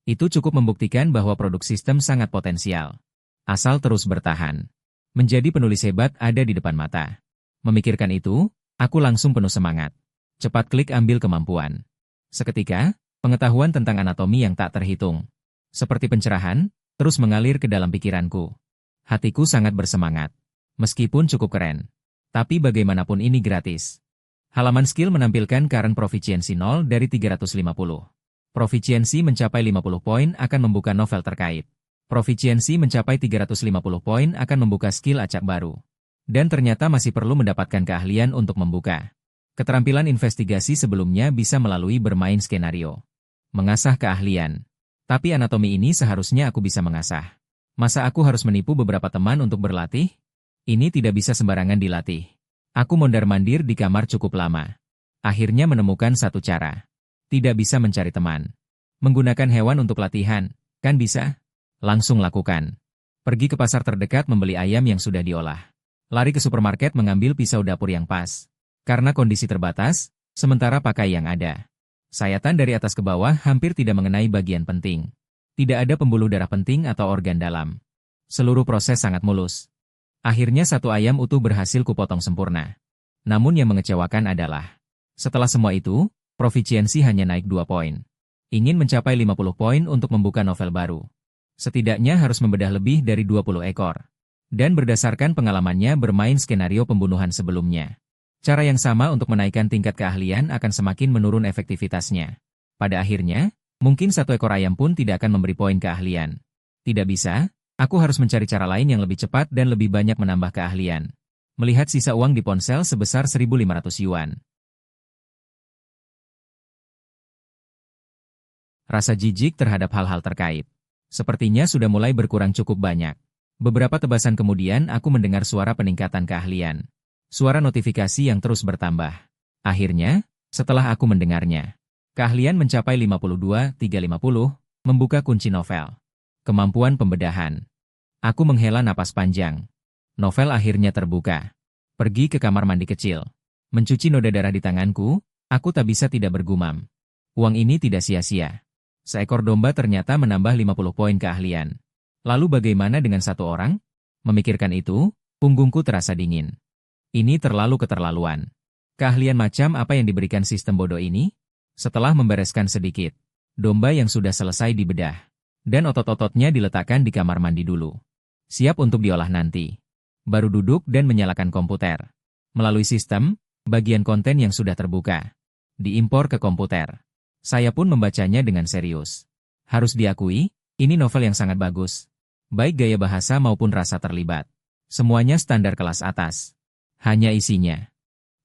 [SPEAKER 2] Itu cukup membuktikan bahwa produk sistem sangat potensial. Asal terus bertahan. Menjadi penulis hebat ada di depan mata. Memikirkan itu, aku langsung penuh semangat. Cepat klik ambil kemampuan. Seketika, pengetahuan tentang anatomi yang tak terhitung. Seperti pencerahan, terus mengalir ke dalam pikiranku. Hatiku sangat bersemangat. Meskipun cukup keren. Tapi bagaimanapun ini gratis. Halaman skill menampilkan current proficiency 0 dari 350. Proficiency mencapai 50 poin akan membuka novel terkait. Proficiency mencapai 350 poin akan membuka skill acak baru. Dan ternyata masih perlu mendapatkan keahlian untuk membuka. Keterampilan investigasi sebelumnya bisa melalui bermain skenario. Mengasah keahlian. Tapi anatomi ini seharusnya aku bisa mengasah. Masa aku harus menipu beberapa teman untuk berlatih? Ini tidak bisa sembarangan dilatih. Aku mondar-mandir di kamar cukup lama. Akhirnya menemukan satu cara. Tidak bisa mencari teman. Menggunakan hewan untuk latihan, kan bisa? Langsung lakukan. Pergi ke pasar terdekat membeli ayam yang sudah diolah. Lari ke supermarket mengambil pisau dapur yang pas. Karena kondisi terbatas, sementara pakai yang ada. Sayatan dari atas ke bawah hampir tidak mengenai bagian penting. Tidak ada pembuluh darah penting atau organ dalam. Seluruh proses sangat mulus. Akhirnya satu ayam utuh berhasil kupotong sempurna. Namun yang mengecewakan adalah, setelah semua itu, proficiency hanya naik 2 poin. Ingin mencapai 50 poin untuk membuka novel baru. Setidaknya harus membedah lebih dari 20 ekor. Dan berdasarkan pengalamannya bermain skenario pembunuhan sebelumnya. Cara yang sama untuk menaikkan tingkat keahlian akan semakin menurun efektivitasnya. Pada akhirnya, mungkin satu ekor ayam pun tidak akan memberi poin keahlian. Tidak bisa, aku harus mencari cara lain yang lebih cepat dan lebih banyak menambah keahlian. Melihat sisa uang di ponsel sebesar 1.500 yuan. Rasa jijik terhadap hal-hal terkait. Sepertinya sudah mulai berkurang cukup banyak. Beberapa tebasan kemudian aku mendengar suara peningkatan keahlian. Suara notifikasi yang terus bertambah. Akhirnya, setelah aku mendengarnya, keahlian mencapai 52-350, membuka kunci novel. Kemampuan pembedahan. Aku menghela napas panjang. Novel akhirnya terbuka. Pergi ke kamar mandi kecil. Mencuci noda darah di tanganku, aku tak bisa tidak bergumam. Uang ini tidak sia-sia. Seekor domba ternyata menambah 50 poin keahlian. Lalu bagaimana dengan satu orang? Memikirkan itu, punggungku terasa dingin. Ini terlalu keterlaluan. Keahlian macam apa yang diberikan sistem bodoh ini? Setelah membereskan sedikit, domba yang sudah selesai dibedah, dan otot-ototnya diletakkan di kamar mandi dulu. Siap untuk diolah nanti. Baru duduk dan menyalakan komputer. Melalui sistem, bagian konten yang sudah terbuka diimpor ke komputer. Saya pun membacanya dengan serius. Harus diakui, ini novel yang sangat bagus. Baik gaya bahasa maupun rasa terlibat. Semuanya standar kelas atas. Hanya isinya.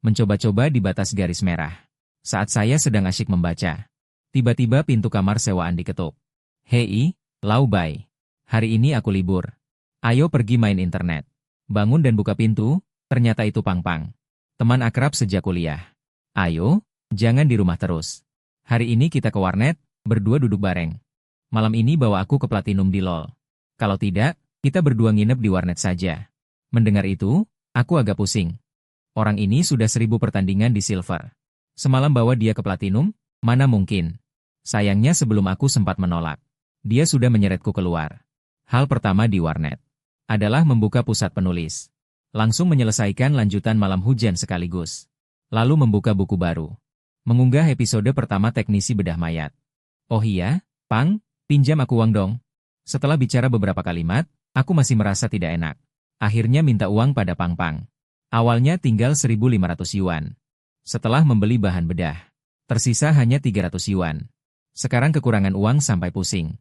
[SPEAKER 2] Mencoba-coba di batas garis merah. Saat saya sedang asyik membaca, tiba-tiba pintu kamar sewaan diketuk. Hei, Lau Bai. Hari ini aku libur. Ayo pergi main internet. Bangun dan buka pintu, ternyata itu Pang Pang. Teman akrab sejak kuliah. Ayo, jangan di rumah terus. Hari ini kita ke warnet, berdua duduk bareng. Malam ini bawa aku ke Platinum di LoL. Kalau tidak, kita berdua nginep di warnet saja. Mendengar itu, aku agak pusing. Orang ini sudah 1000 pertandingan di Silver. Semalam bawa dia ke Platinum? Mana mungkin. Sayangnya sebelum aku sempat menolak, dia sudah menyeretku keluar. Hal pertama di warnet adalah membuka pusat penulis. Langsung menyelesaikan lanjutan Malam Hujan sekaligus. Lalu membuka buku baru. Mengunggah episode pertama teknisi bedah mayat. Oh iya, Pang, pinjam aku uang dong. Setelah bicara beberapa kalimat, aku masih merasa tidak enak. Akhirnya minta uang pada Pang Pang. Awalnya tinggal 1.500 yuan. Setelah membeli bahan bedah, tersisa hanya 300 yuan. Sekarang kekurangan uang sampai pusing.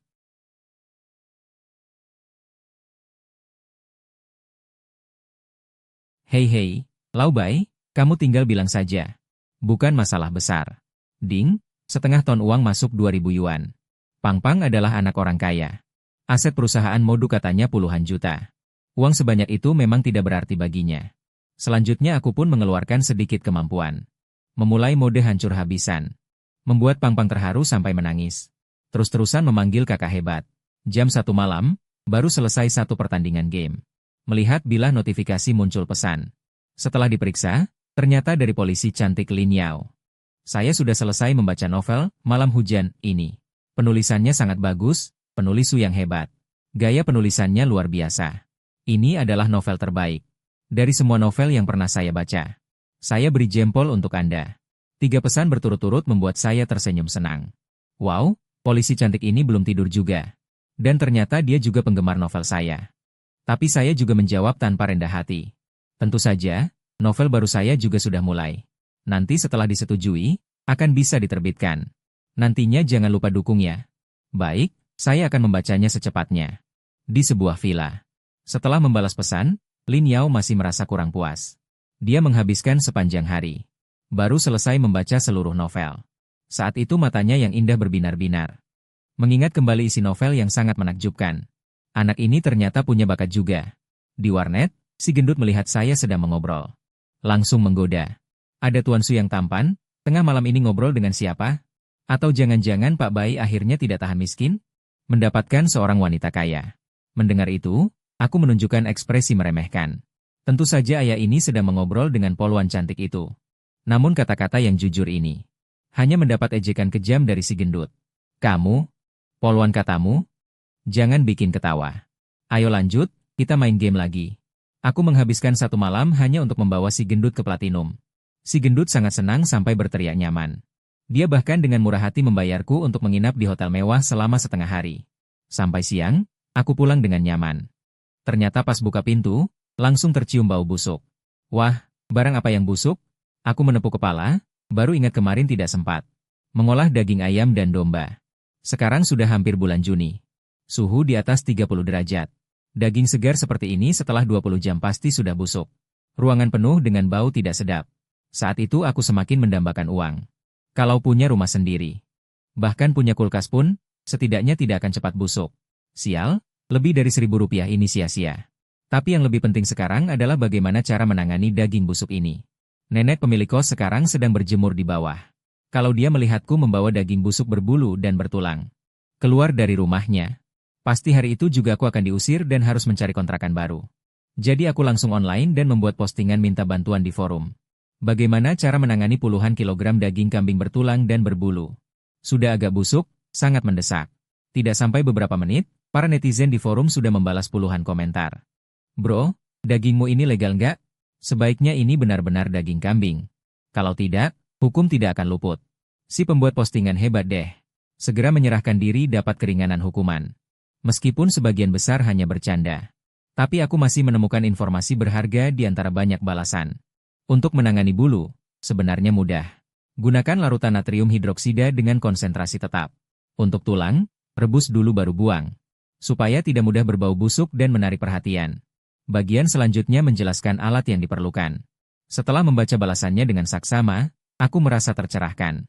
[SPEAKER 2] Hei, Lau Bai, kamu tinggal bilang saja. Bukan masalah besar. Ding, setengah ton uang masuk 2.000 yuan. Pang Pang adalah anak orang kaya. Aset perusahaan Modu katanya puluhan juta. Uang sebanyak itu memang tidak berarti baginya. Selanjutnya aku pun mengeluarkan sedikit kemampuan. Memulai mode hancur habisan. Membuat Pang Pang terharu sampai menangis. Terus-terusan memanggil kakak hebat. Jam 1 malam, baru selesai satu pertandingan game. Melihat bilah notifikasi muncul pesan. Setelah diperiksa, ternyata dari polisi cantik Lin Yao. Saya sudah selesai membaca novel Malam Hujan ini. Penulisannya sangat bagus, penulis Su yang hebat. Gaya penulisannya luar biasa. Ini adalah novel terbaik dari semua novel yang pernah saya baca. Saya beri jempol untuk Anda. 3 pesan berturut-turut membuat saya tersenyum senang. Wow, polisi cantik ini belum tidur juga. Dan ternyata dia juga penggemar novel saya. Tapi saya juga menjawab tanpa rendah hati. Tentu saja, novel baru saya juga sudah mulai. Nanti setelah disetujui, akan bisa diterbitkan. Nantinya jangan lupa dukung ya. Baik, saya akan membacanya secepatnya. Di sebuah villa. Setelah membalas pesan, Lin Yao masih merasa kurang puas. Dia menghabiskan sepanjang hari. Baru selesai membaca seluruh novel. Saat itu matanya yang indah berbinar-binar. Mengingat kembali isi novel yang sangat menakjubkan. Anak ini ternyata punya bakat juga. Di warnet, si gendut melihat saya sedang mengobrol. Langsung menggoda. Ada Tuan Su yang tampan, tengah malam ini ngobrol dengan siapa? Atau jangan-jangan Pak Bai akhirnya tidak tahan miskin? Mendapatkan seorang wanita kaya. Mendengar itu, aku menunjukkan ekspresi meremehkan. Tentu saja ayah ini sedang mengobrol dengan poluan cantik itu. Namun kata-kata yang jujur ini hanya mendapat ejekan kejam dari si gendut. Kamu? Poluan katamu? Jangan bikin ketawa. Ayo lanjut, kita main game lagi. Aku menghabiskan satu malam hanya untuk membawa si gendut ke Platinum. Si gendut sangat senang sampai berteriak nyaman. Dia bahkan dengan murah hati membayarku untuk menginap di hotel mewah selama setengah hari. Sampai siang, aku pulang dengan nyaman. Ternyata pas buka pintu, langsung tercium bau busuk. Wah, barang apa yang busuk? Aku menepuk kepala, baru ingat kemarin tidak sempat mengolah daging ayam dan domba. Sekarang sudah hampir bulan Juni. Suhu di atas 30 derajat. Daging segar seperti ini setelah 20 jam pasti sudah busuk. Ruangan penuh dengan bau tidak sedap. Saat itu aku semakin mendambakan uang. Kalau punya rumah sendiri. Bahkan punya kulkas pun, setidaknya tidak akan cepat busuk. Sial, Lebih dari Rp1.000 ini sia-sia. Tapi yang lebih penting sekarang adalah bagaimana cara menangani daging busuk ini. Nenek pemilik kos sekarang sedang berjemur di bawah. Kalau dia melihatku membawa daging busuk berbulu dan bertulang keluar dari rumahnya, pasti hari itu juga aku akan diusir dan harus mencari kontrakan baru. Jadi aku langsung online dan membuat postingan minta bantuan di forum. Bagaimana cara menangani puluhan kilogram daging kambing bertulang dan berbulu? Sudah agak busuk, sangat mendesak. Tidak sampai beberapa menit, para netizen di forum sudah membalas puluhan komentar. Bro, dagingmu ini legal nggak? Sebaiknya ini benar-benar daging kambing. Kalau tidak, hukum tidak akan luput. Si pembuat postingan hebat deh. Segera menyerahkan diri dapat keringanan hukuman. Meskipun sebagian besar hanya bercanda. Tapi aku masih menemukan informasi berharga di antara banyak balasan. Untuk menangani bulu, sebenarnya mudah. Gunakan larutan natrium hidroksida dengan konsentrasi tetap. Untuk tulang, rebus dulu baru buang. Supaya tidak mudah berbau busuk dan menarik perhatian. Bagian selanjutnya menjelaskan alat yang diperlukan. Setelah membaca balasannya dengan saksama, aku merasa tercerahkan.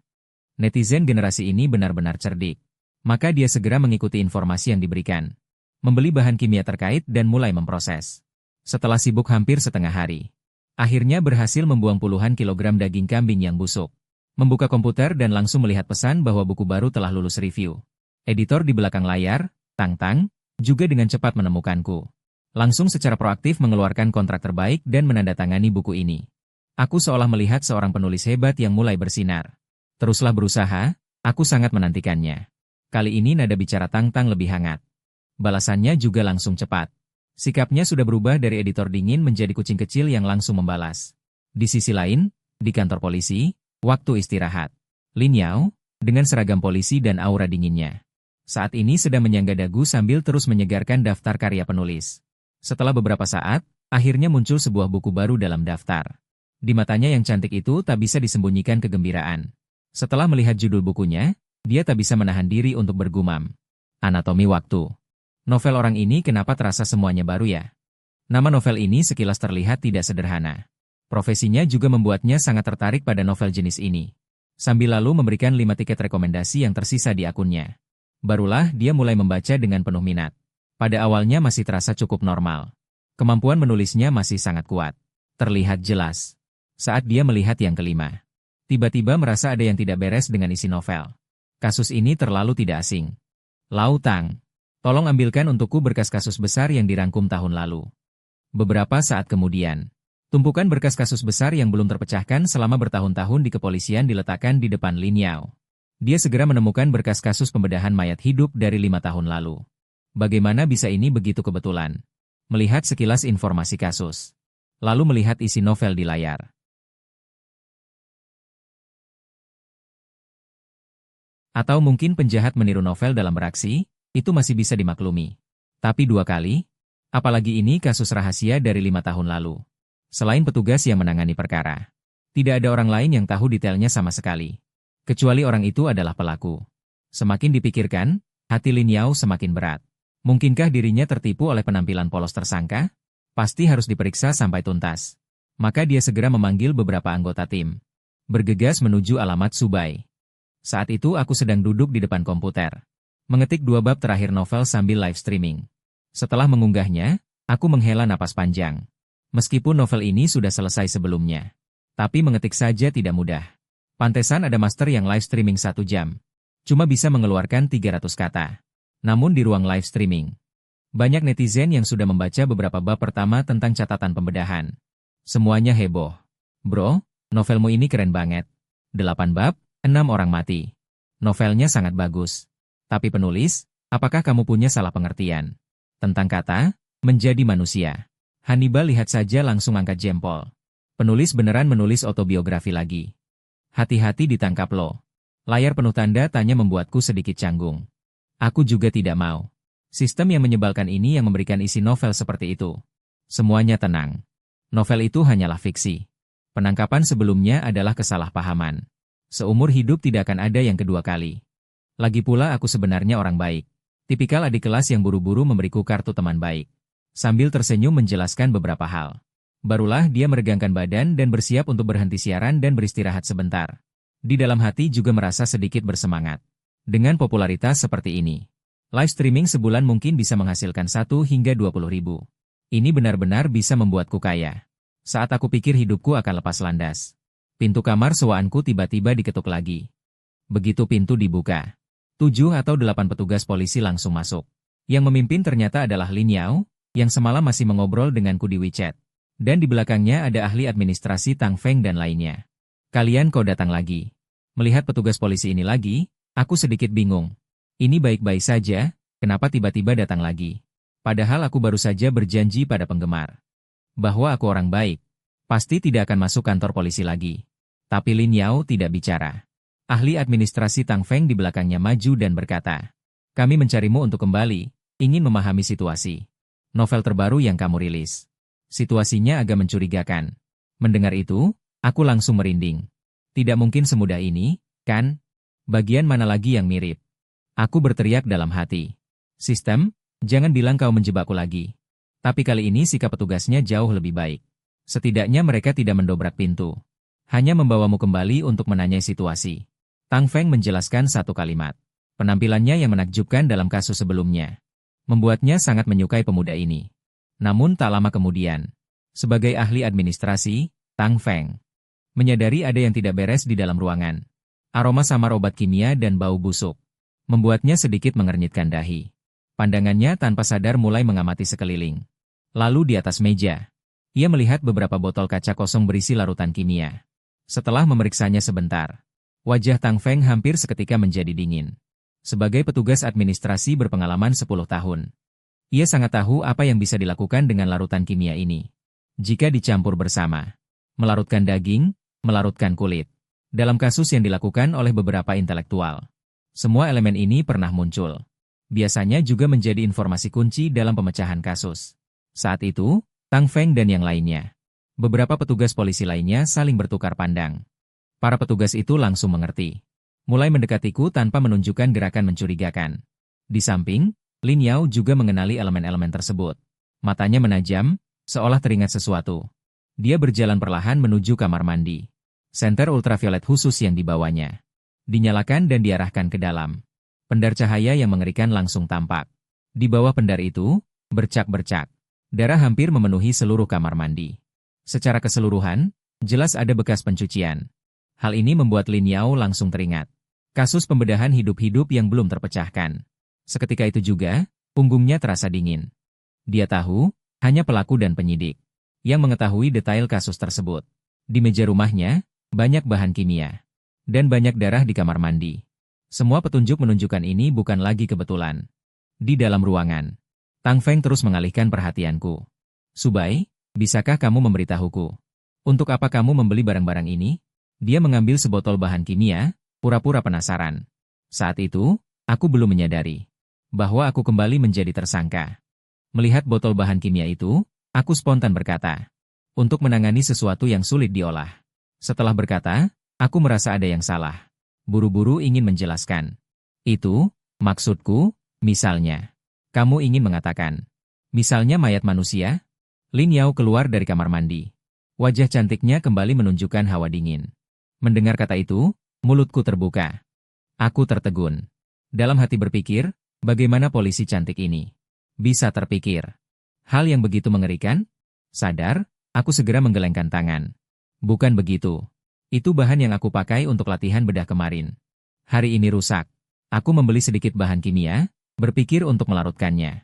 [SPEAKER 2] Netizen generasi ini benar-benar cerdik. Maka dia segera mengikuti informasi yang diberikan. Membeli bahan kimia terkait dan mulai memproses. Setelah sibuk hampir setengah hari, akhirnya berhasil membuang puluhan kilogram daging kambing yang busuk. Membuka komputer dan langsung melihat pesan bahwa buku baru telah lulus review. Editor di belakang layar, Tang, juga dengan cepat menemukanku. Langsung secara proaktif mengeluarkan kontrak terbaik dan menandatangani buku ini. Aku seolah melihat seorang penulis hebat yang mulai bersinar. Teruslah berusaha, aku sangat menantikannya. Kali ini nada bicara Tang lebih hangat. Balasannya juga langsung cepat. Sikapnya sudah berubah dari editor dingin menjadi kucing kecil yang langsung membalas. Di sisi lain, di kantor polisi, waktu istirahat. Lin Yao, dengan seragam polisi dan aura dinginnya, saat ini sedang menyangga dagu sambil terus menyegarkan daftar karya penulis. Setelah beberapa saat, akhirnya muncul sebuah buku baru dalam daftar. Di matanya yang cantik itu tak bisa disembunyikan kegembiraan. Setelah melihat judul bukunya, dia tak bisa menahan diri untuk bergumam. Anatomi Waktu. Novel orang ini kenapa terasa semuanya baru ya? Nama novel ini sekilas terlihat tidak sederhana. Profesinya juga membuatnya sangat tertarik pada novel jenis ini. Sambil lalu memberikan 5 tiket rekomendasi yang tersisa di akunnya. Barulah dia mulai membaca dengan penuh minat. Pada awalnya masih terasa cukup normal. Kemampuan menulisnya masih sangat kuat. Terlihat jelas. Saat dia melihat yang kelima, tiba-tiba merasa ada yang tidak beres dengan isi novel. Kasus ini terlalu tidak asing. Lau Tang, tolong ambilkan untukku berkas kasus besar yang dirangkum tahun lalu. Beberapa saat kemudian, tumpukan berkas kasus besar yang belum terpecahkan selama bertahun-tahun di kepolisian diletakkan di depan Lin Yao. Dia segera menemukan berkas kasus pembedahan mayat hidup dari 5 tahun lalu. Bagaimana bisa ini begitu kebetulan? Melihat sekilas informasi kasus, lalu melihat isi novel di layar. Atau mungkin penjahat meniru novel dalam beraksi, itu masih bisa dimaklumi. Tapi 2 kali? Apalagi ini kasus rahasia dari 5 tahun lalu. Selain petugas yang menangani perkara, tidak ada orang lain yang tahu detailnya sama sekali. Kecuali orang itu adalah pelaku. Semakin dipikirkan, hati Lin Yao semakin berat. Mungkinkah dirinya tertipu oleh penampilan polos tersangka? Pasti harus diperiksa sampai tuntas. Maka dia segera memanggil beberapa anggota tim. Bergegas menuju alamat Subai. Saat itu aku sedang duduk di depan komputer. Mengetik 2 bab terakhir novel sambil live streaming. Setelah mengunggahnya, aku menghela napas panjang. Meskipun novel ini sudah selesai sebelumnya. Tapi mengetik saja tidak mudah. Pantesan ada master yang live streaming 1 jam. Cuma bisa mengeluarkan 300 kata. Namun di ruang live streaming, banyak netizen yang sudah membaca beberapa bab pertama tentang catatan pembedahan. Semuanya heboh. Bro, novelmu ini keren banget. 8 bab, 6 orang mati. Novelnya sangat bagus. Tapi penulis, apakah kamu punya salah pengertian? Tentang kata, menjadi manusia. Hannibal lihat saja langsung angkat jempol. Penulis beneran menulis autobiografi lagi. Hati-hati ditangkap lo. Layar penuh tanda tanya membuatku sedikit canggung. Aku juga tidak mau. Sistem yang menyebalkan ini yang memberikan isi novel seperti itu. Semuanya tenang. Novel itu hanyalah fiksi. Penangkapan sebelumnya adalah kesalahpahaman. Seumur hidup tidak akan ada yang kedua kali. Lagi pula aku sebenarnya orang baik. Tipikal adik kelas yang buru-buru memberiku kartu teman baik. Sambil tersenyum menjelaskan beberapa hal. Barulah dia meregangkan badan dan bersiap untuk berhenti siaran dan beristirahat sebentar. Di dalam hati juga merasa sedikit bersemangat. Dengan popularitas seperti ini, Live streaming sebulan mungkin bisa menghasilkan 1 hingga 20 ribu. Ini benar-benar bisa membuatku kaya. Saat aku pikir hidupku akan lepas landas, pintu kamar sewaanku tiba-tiba diketuk lagi. Begitu pintu dibuka, 7 atau 8 petugas polisi langsung masuk. Yang memimpin ternyata adalah Lin Yao, yang semalam masih mengobrol denganku di WeChat. Dan di belakangnya ada ahli administrasi Tang Feng dan lainnya. Kalian kok datang lagi? Melihat petugas polisi ini lagi, aku sedikit bingung. Ini baik-baik saja, kenapa tiba-tiba datang lagi? Padahal aku baru saja berjanji pada penggemar bahwa aku orang baik, pasti tidak akan masuk kantor polisi lagi. Tapi Lin Yao tidak bicara. Ahli administrasi Tang Feng di belakangnya maju dan berkata, "Kami mencarimu untuk kembali, ingin memahami situasi novel terbaru yang kamu rilis. Situasinya agak mencurigakan." Mendengar itu, aku langsung merinding. Tidak mungkin semudah ini, kan? Bagian mana lagi yang mirip? Aku berteriak dalam hati. Sistem, jangan bilang kau menjebakku lagi. Tapi kali ini sikap petugasnya jauh lebih baik. Setidaknya mereka tidak mendobrak pintu. Hanya membawamu kembali untuk menanyai situasi. Tang Feng menjelaskan satu kalimat. Penampilannya yang menakjubkan dalam kasus sebelumnya membuatnya sangat menyukai pemuda ini. Namun tak lama kemudian, sebagai ahli administrasi, Tang Feng menyadari ada yang tidak beres di dalam ruangan. Aroma samar obat kimia dan bau busuk membuatnya sedikit mengernyitkan dahi. Pandangannya tanpa sadar mulai mengamati sekeliling. Lalu di atas meja, ia melihat beberapa botol kaca kosong berisi larutan kimia. Setelah memeriksanya sebentar, wajah Tang Feng hampir seketika menjadi dingin. Sebagai petugas administrasi berpengalaman 10 tahun, ia sangat tahu apa yang bisa dilakukan dengan larutan kimia ini. Jika dicampur bersama, melarutkan daging, melarutkan kulit. Dalam kasus yang dilakukan oleh beberapa intelektual, semua elemen ini pernah muncul. Biasanya juga menjadi informasi kunci dalam pemecahan kasus. Saat itu, Tang Feng dan yang lainnya, beberapa petugas polisi lainnya saling bertukar pandang. Para petugas itu langsung mengerti. Mulai mendekatiku tanpa menunjukkan gerakan mencurigakan. Di samping, Lin Yao juga mengenali elemen-elemen tersebut. Matanya menajam, seolah teringat sesuatu. Dia berjalan perlahan menuju kamar mandi. Senter ultraviolet khusus yang dibawanya dinyalakan dan diarahkan ke dalam. Pendar cahaya yang mengerikan langsung tampak. Di bawah pendar itu, bercak-bercak. Darah hampir memenuhi seluruh kamar mandi. Secara keseluruhan, jelas ada bekas pencucian. Hal ini membuat Lin Yao langsung teringat kasus pembedahan hidup-hidup yang belum terpecahkan. Seketika itu juga, punggungnya terasa dingin. Dia tahu, hanya pelaku dan penyidik yang mengetahui detail kasus tersebut. Di meja rumahnya, banyak bahan kimia. Dan banyak darah di kamar mandi. Semua petunjuk menunjukkan ini bukan lagi kebetulan. Di dalam ruangan, Tang Feng terus mengalihkan perhatianku. "Subai, bisakah kamu memberitahuku? Untuk apa kamu membeli barang-barang ini?" Dia mengambil sebotol bahan kimia, pura-pura penasaran. Saat itu, aku belum menyadari bahwa aku kembali menjadi tersangka. Melihat botol bahan kimia itu, aku spontan berkata, "Untuk menangani sesuatu yang sulit diolah." Setelah berkata, aku merasa ada yang salah. Buru-buru ingin menjelaskan. "Itu, maksudku, misalnya. Kamu ingin mengatakan, misalnya mayat manusia?" Lin Yao keluar dari kamar mandi. Wajah cantiknya kembali menunjukkan hawa dingin. Mendengar kata itu, mulutku terbuka. Aku tertegun. Dalam hati berpikir, bagaimana polisi cantik ini bisa terpikir hal yang begitu mengerikan? Sadar, aku segera menggelengkan tangan. Bukan begitu. Itu bahan yang aku pakai untuk latihan bedah kemarin. Hari ini rusak. Aku membeli sedikit bahan kimia, berpikir untuk melarutkannya.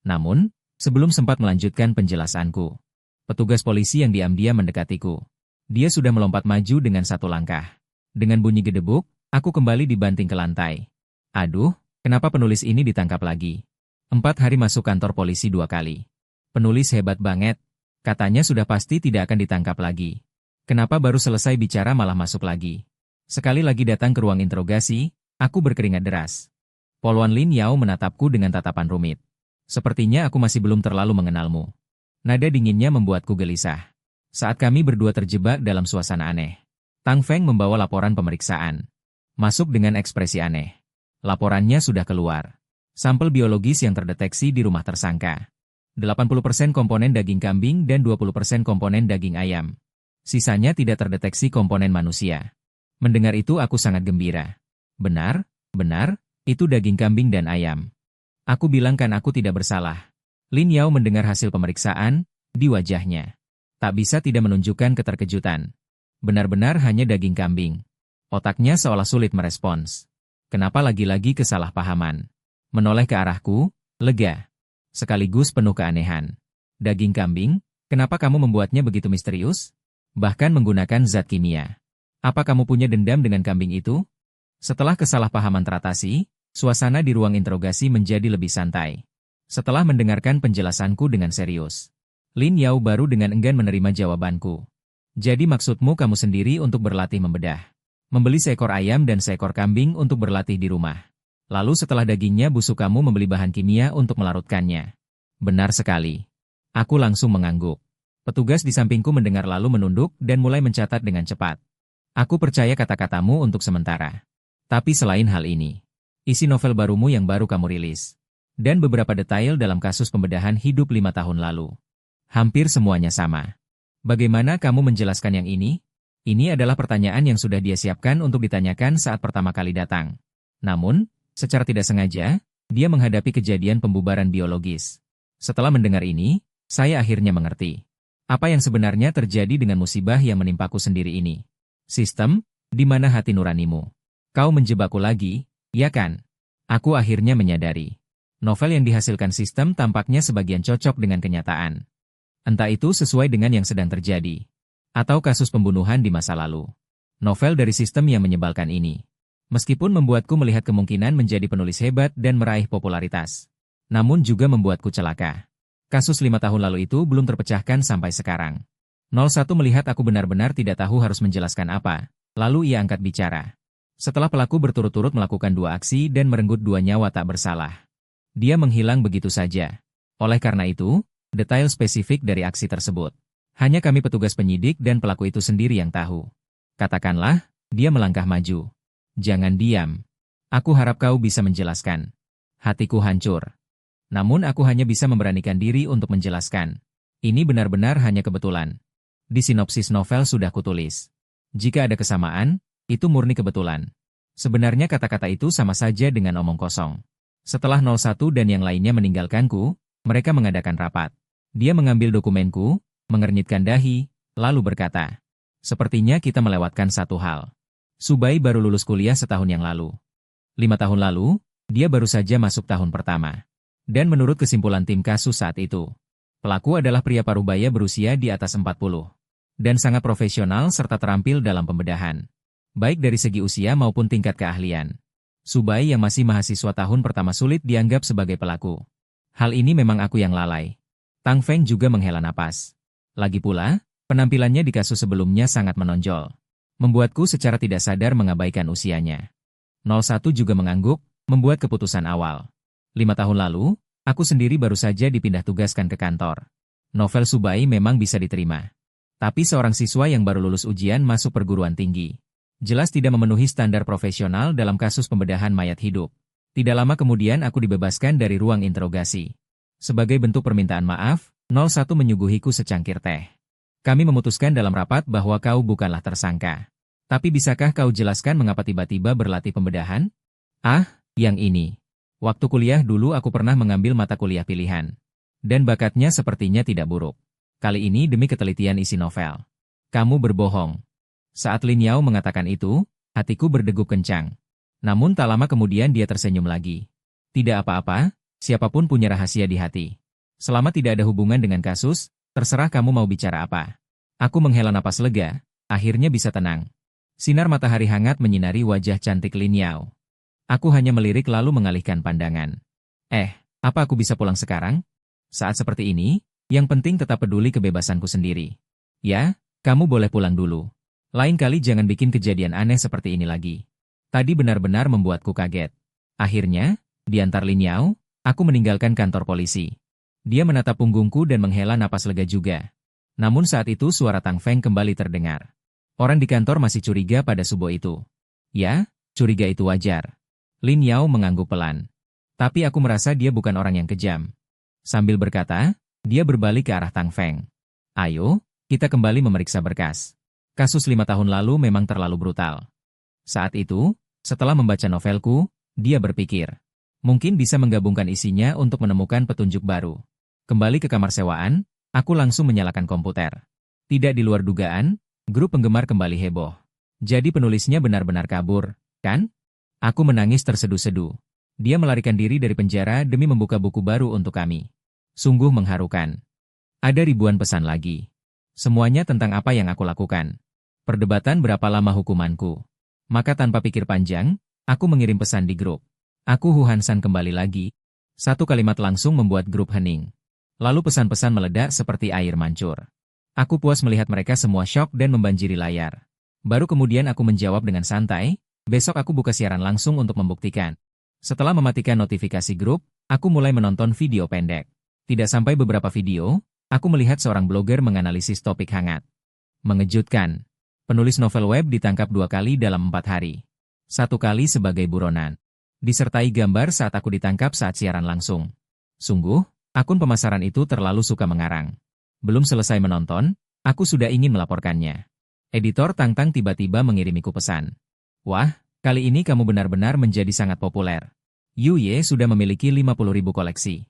[SPEAKER 2] Namun, sebelum sempat melanjutkan penjelasanku, petugas polisi yang diam-diam mendekatiku. Dia sudah melompat maju dengan satu langkah. Dengan bunyi gedebuk, aku kembali dibanting ke lantai. Aduh, kenapa penulis ini ditangkap lagi? 4 hari masuk kantor polisi 2 kali. Penulis hebat banget. Katanya sudah pasti tidak akan ditangkap lagi. Kenapa baru selesai bicara malah masuk lagi? Sekali lagi datang ke ruang interogasi, aku berkeringat deras. Polwan Lin Yao menatapku dengan tatapan rumit. Sepertinya aku masih belum terlalu mengenalmu. Nada dinginnya membuatku gelisah. Saat kami berdua terjebak dalam suasana aneh, Tang Feng membawa laporan pemeriksaan. Masuk dengan ekspresi aneh. Laporannya sudah keluar. Sampel biologis yang terdeteksi di rumah tersangka. 80% komponen daging kambing dan 20% komponen daging ayam. Sisanya tidak terdeteksi komponen manusia. Mendengar itu aku sangat gembira. Benar, itu daging kambing dan ayam. Aku bilang kan aku tidak bersalah. Lin Yao mendengar hasil pemeriksaan, di wajahnya tak bisa tidak menunjukkan keterkejutan. Benar-benar hanya daging kambing. Otaknya seolah sulit merespons. Kenapa lagi-lagi kesalahpahaman? Menoleh ke arahku, lega. Sekaligus penuh keanehan. Daging kambing, kenapa kamu membuatnya begitu misterius? Bahkan menggunakan zat kimia. Apa kamu punya dendam dengan kambing itu? Setelah kesalahpahaman teratasi, suasana di ruang interogasi menjadi lebih santai. Setelah mendengarkan penjelasanku dengan serius, Lin Yao baru dengan enggan menerima jawabanku. Jadi maksudmu kamu sendiri untuk berlatih membedah. Membeli seekor ayam dan seekor kambing untuk berlatih di rumah. Lalu setelah dagingnya busuk kamu membeli bahan kimia untuk melarutkannya. Benar sekali. Aku langsung mengangguk. Petugas di sampingku mendengar lalu menunduk dan mulai mencatat dengan cepat. Aku percaya kata-katamu untuk sementara. Tapi selain hal ini, isi novel barumu yang baru kamu rilis. Dan beberapa detail dalam kasus pembedahan hidup 5 tahun lalu. Hampir semuanya sama. Bagaimana kamu menjelaskan yang ini? Ini adalah pertanyaan yang sudah dia siapkan untuk ditanyakan saat pertama kali datang. Namun, secara tidak sengaja, dia menghadapi kejadian pembubaran biologis. Setelah mendengar ini, saya akhirnya mengerti. Apa yang sebenarnya terjadi dengan musibah yang menimpaku sendiri ini? Sistem, di mana hati nuranimu? Kau menjebakku lagi, ya kan? Aku akhirnya menyadari. Novel yang dihasilkan sistem tampaknya sebagian cocok dengan kenyataan. Entah itu sesuai dengan yang sedang terjadi, atau kasus pembunuhan di masa lalu. Novel dari sistem yang menyebalkan ini, meskipun membuatku melihat kemungkinan menjadi penulis hebat dan meraih popularitas, namun juga membuatku celaka. Kasus 5 tahun lalu itu belum terpecahkan sampai sekarang. 01 melihat aku benar-benar tidak tahu harus menjelaskan apa, lalu ia angkat bicara. Setelah pelaku berturut-turut melakukan 2 aksi dan merenggut 2 nyawa tak bersalah, dia menghilang begitu saja. Oleh karena itu, detail spesifik dari aksi tersebut hanya kami petugas penyidik dan pelaku itu sendiri yang tahu. Katakanlah, dia melangkah maju. Jangan diam. Aku harap kau bisa menjelaskan. Hatiku hancur. Namun aku hanya bisa memberanikan diri untuk menjelaskan. Ini benar-benar hanya kebetulan. Di sinopsis novel sudah kutulis. Jika ada kesamaan, itu murni kebetulan. Sebenarnya kata-kata itu sama saja dengan omong kosong. Setelah 01 dan yang lainnya meninggalkanku, mereka mengadakan rapat. Dia mengambil dokumenku, mengernyitkan dahi, lalu berkata, "Sepertinya kita melewatkan satu hal. Subai baru lulus kuliah setahun yang lalu. 5 tahun lalu, dia baru saja masuk tahun pertama. Dan menurut kesimpulan tim kasus saat itu, pelaku adalah pria parubaya berusia di atas 40. Dan sangat profesional serta terampil dalam pembedahan. Baik dari segi usia maupun tingkat keahlian. Subai yang masih mahasiswa tahun pertama sulit dianggap sebagai pelaku. Hal ini memang aku yang lalai." Tang Feng juga menghela napas. Lagi pula, penampilannya di kasus sebelumnya sangat menonjol. Membuatku secara tidak sadar mengabaikan usianya. 01 juga mengangguk, membuat keputusan awal. 5 tahun lalu, aku sendiri baru saja dipindah tugaskan ke kantor. Novel Subai memang bisa diterima. Tapi seorang siswa yang baru lulus ujian masuk perguruan tinggi, jelas tidak memenuhi standar profesional dalam kasus pembedahan mayat hidup. Tidak lama kemudian aku dibebaskan dari ruang interogasi. Sebagai bentuk permintaan maaf, 01 menyuguhiku secangkir teh. Kami memutuskan dalam rapat bahwa kau bukanlah tersangka. Tapi bisakah kau jelaskan mengapa tiba-tiba berlatih pembedahan? Ah, yang ini. Waktu kuliah dulu aku pernah mengambil mata kuliah pilihan. Dan bakatnya sepertinya tidak buruk. Kali ini demi ketelitian isi novel. Kamu berbohong. Saat Lin Yao mengatakan itu, hatiku berdegup kencang. Namun tak lama kemudian dia tersenyum lagi. Tidak apa-apa. Siapapun punya rahasia di hati. Selama tidak ada hubungan dengan kasus, terserah kamu mau bicara apa. Aku menghela napas lega, akhirnya bisa tenang. Sinar matahari hangat menyinari wajah cantik Lin Yao. Aku hanya melirik lalu mengalihkan pandangan. Apa aku bisa pulang sekarang? Saat seperti ini, yang penting tetap peduli kebebasanku sendiri. Ya, kamu boleh pulang dulu. Lain kali jangan bikin kejadian aneh seperti ini lagi. Tadi benar-benar membuatku kaget. Akhirnya, diantar Lin Yao, aku meninggalkan kantor polisi. Dia menatap punggungku dan menghela napas lega juga. Namun saat itu suara Tang Feng kembali terdengar. Orang di kantor masih curiga pada Subo itu. Ya, curiga itu wajar. Lin Yao mengangguk pelan. Tapi aku merasa dia bukan orang yang kejam. Sambil berkata, dia berbalik ke arah Tang Feng. Ayo, kita kembali memeriksa berkas. Kasus 5 tahun lalu memang terlalu brutal. Saat itu, setelah membaca novelku, dia berpikir. Mungkin bisa menggabungkan isinya untuk menemukan petunjuk baru. Kembali ke kamar sewaan, aku langsung menyalakan komputer. Tidak di luar dugaan, grup penggemar kembali heboh. Jadi penulisnya benar-benar kabur, kan? Aku menangis terseduh-seduh. Dia melarikan diri dari penjara demi membuka buku baru untuk kami. Sungguh mengharukan. Ada ribuan pesan lagi. Semuanya tentang apa yang aku lakukan. Perdebatan berapa lama hukumanku. Maka tanpa pikir panjang, aku mengirim pesan di grup. Aku Huhansan kembali lagi. Satu kalimat langsung membuat grup hening. Lalu pesan-pesan meledak seperti air mancur. Aku puas melihat mereka semua syok dan membanjiri layar. Baru kemudian aku menjawab dengan santai, besok aku buka siaran langsung untuk membuktikan. Setelah mematikan notifikasi grup, aku mulai menonton video pendek. Tidak sampai beberapa video, aku melihat seorang blogger menganalisis topik hangat. Mengejutkan. Penulis novel web ditangkap 2 kali dalam 4 hari. 1 kali sebagai buronan. Disertai gambar saat aku ditangkap saat siaran langsung. Sungguh, akun pemasaran itu terlalu suka mengarang. Belum selesai menonton, aku sudah ingin melaporkannya. Editor Tangtang tiba-tiba mengirimiku pesan. Wah, kali ini kamu benar-benar menjadi sangat populer. Yuye sudah memiliki 50.000 koleksi.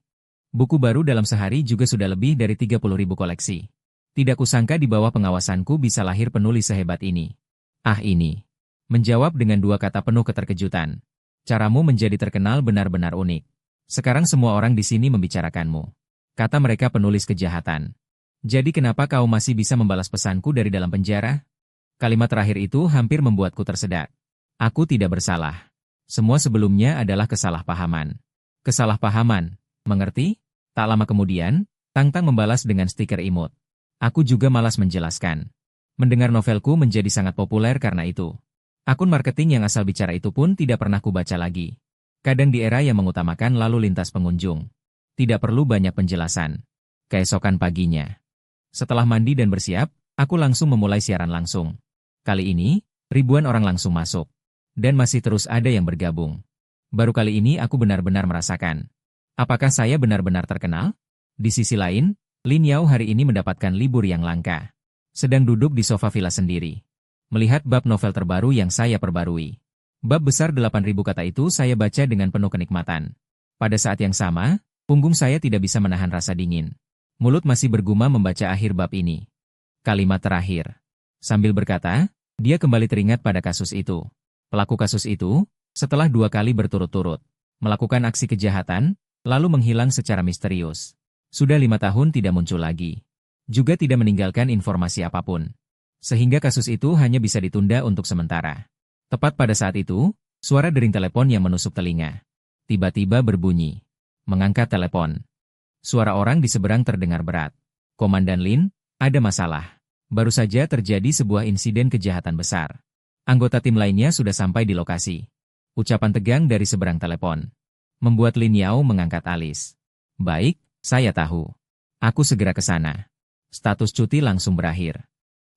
[SPEAKER 2] Buku baru dalam sehari juga sudah lebih dari 30.000 koleksi. Tidak kusangka di bawah pengawasanku bisa lahir penulis sehebat ini. Ah ini. Menjawab dengan 2 kata penuh keterkejutan. Caramu menjadi terkenal benar-benar unik. Sekarang semua orang di sini membicarakanmu. Kata mereka penulis kejahatan. Jadi kenapa kau masih bisa membalas pesanku dari dalam penjara? Kalimat terakhir itu hampir membuatku tersedak. Aku tidak bersalah. Semua sebelumnya adalah kesalahpahaman. Kesalahpahaman, mengerti? Tak lama kemudian, Tangtang membalas dengan stiker imut. Aku juga malas menjelaskan. Mendengar novelku menjadi sangat populer karena itu. Akun marketing yang asal bicara itu pun tidak pernah kubaca lagi. Kadang di era yang mengutamakan lalu lintas pengunjung. Tidak perlu banyak penjelasan. Keesokan paginya. Setelah mandi dan bersiap, aku langsung memulai siaran langsung. Kali ini, ribuan orang langsung masuk. Dan masih terus ada yang bergabung. Baru kali ini aku benar-benar merasakan. Apakah saya benar-benar terkenal? Di sisi lain, Lin Yao hari ini mendapatkan libur yang langka. Sedang duduk di sofa villa sendiri. Melihat bab novel terbaru yang saya perbarui. Bab besar 8.000 kata itu saya baca dengan penuh kenikmatan. Pada saat yang sama, punggung saya tidak bisa menahan rasa dingin. Mulut masih bergumam membaca akhir bab ini. Kalimat terakhir. Sambil berkata, dia kembali teringat pada kasus itu. Pelaku kasus itu, setelah 2 kali berturut-turut, melakukan aksi kejahatan, lalu menghilang secara misterius. Sudah 5 tahun tidak muncul lagi. Juga tidak meninggalkan informasi apapun. Sehingga kasus itu hanya bisa ditunda untuk sementara. Tepat pada saat itu, suara dering telepon yang menusuk telinga. Tiba-tiba berbunyi. Mengangkat telepon. Suara orang di seberang terdengar berat. Komandan Lin, ada masalah. Baru saja terjadi sebuah insiden kejahatan besar. Anggota tim lainnya sudah sampai di lokasi. Ucapan tegang dari seberang telepon. Membuat Lin Yao mengangkat alis. Baik, saya tahu. Aku segera ke sana. Status cuti langsung berakhir.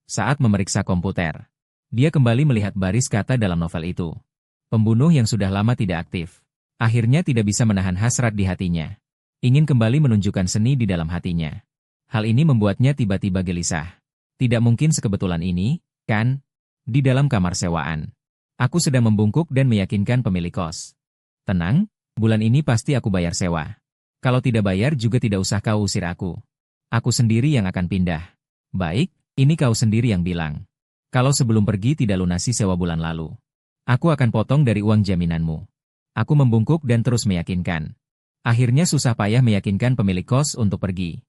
[SPEAKER 2] Saat memeriksa komputer, dia kembali melihat baris kata dalam novel itu. Pembunuh yang sudah lama tidak aktif. Akhirnya tidak bisa menahan hasrat di hatinya. Ingin kembali menunjukkan seni di dalam hatinya. Hal ini membuatnya tiba-tiba gelisah. Tidak mungkin sekebetulan ini, kan? Di dalam kamar sewaan. Aku sedang membungkuk dan meyakinkan pemilik kos. Tenang, bulan ini pasti aku bayar sewa. Kalau tidak bayar juga tidak usah kau usir aku. Aku sendiri yang akan pindah. Baik, ini kau sendiri yang bilang. Kalau sebelum pergi tidak lunasi sewa bulan lalu. Aku akan potong dari uang jaminanmu. Aku membungkuk dan terus meyakinkan. Akhirnya susah payah meyakinkan pemilik kos untuk pergi.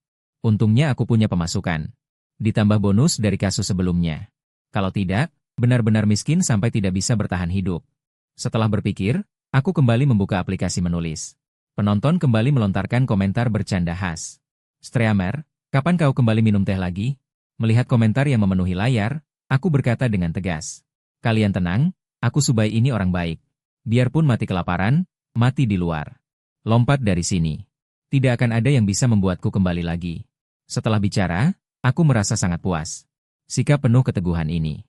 [SPEAKER 2] Untungnya aku punya pemasukan. Ditambah bonus dari kasus sebelumnya. Kalau tidak, benar-benar miskin sampai tidak bisa bertahan hidup. Setelah berpikir, aku kembali membuka aplikasi menulis. Penonton kembali melontarkan komentar bercanda khas. Streamer, kapan kau kembali minum teh lagi? Melihat komentar yang memenuhi layar, aku berkata dengan tegas. Kalian tenang, aku Subai ini orang baik. Biarpun mati kelaparan, mati di luar. Lompat dari sini. Tidak akan ada yang bisa membuatku kembali lagi. Setelah bicara, aku merasa sangat puas. Sikap penuh keteguhan ini.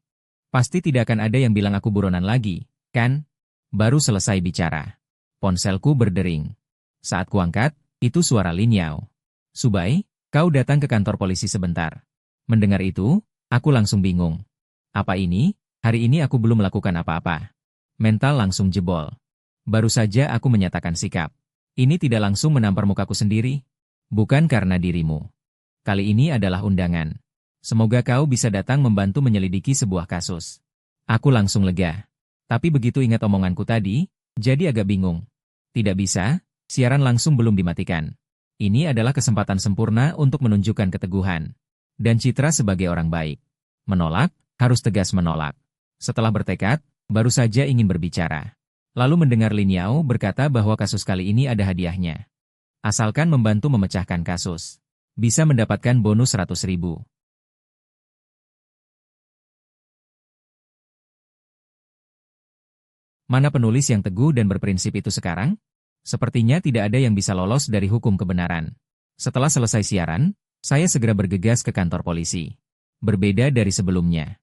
[SPEAKER 2] Pasti tidak akan ada yang bilang aku buronan lagi, kan? Baru selesai bicara. Ponselku berdering. Saat kuangkat, itu suara Lin Yao. Subai, kau datang ke kantor polisi sebentar. Mendengar itu, aku langsung bingung. Apa ini? Hari ini aku belum melakukan apa-apa. Mental langsung jebol. Baru saja aku menyatakan sikap. Ini tidak langsung menampar mukaku sendiri. Bukan karena dirimu. Kali ini adalah undangan. Semoga kau bisa datang membantu menyelidiki sebuah kasus. Aku langsung lega. Tapi begitu ingat omonganku tadi, jadi agak bingung. Tidak bisa, siaran langsung belum dimatikan. Ini adalah kesempatan sempurna untuk menunjukkan keteguhan. Dan citra sebagai orang baik. Menolak, harus tegas menolak. Setelah bertekad, baru saja ingin berbicara. Lalu mendengar Lin Yao berkata bahwa kasus kali ini ada hadiahnya. Asalkan membantu memecahkan kasus. Bisa mendapatkan bonus 100.000. Mana penulis yang teguh dan berprinsip itu sekarang? Sepertinya tidak ada yang bisa lolos dari hukum kebenaran. Setelah selesai siaran, saya segera bergegas ke kantor polisi. Berbeda dari sebelumnya.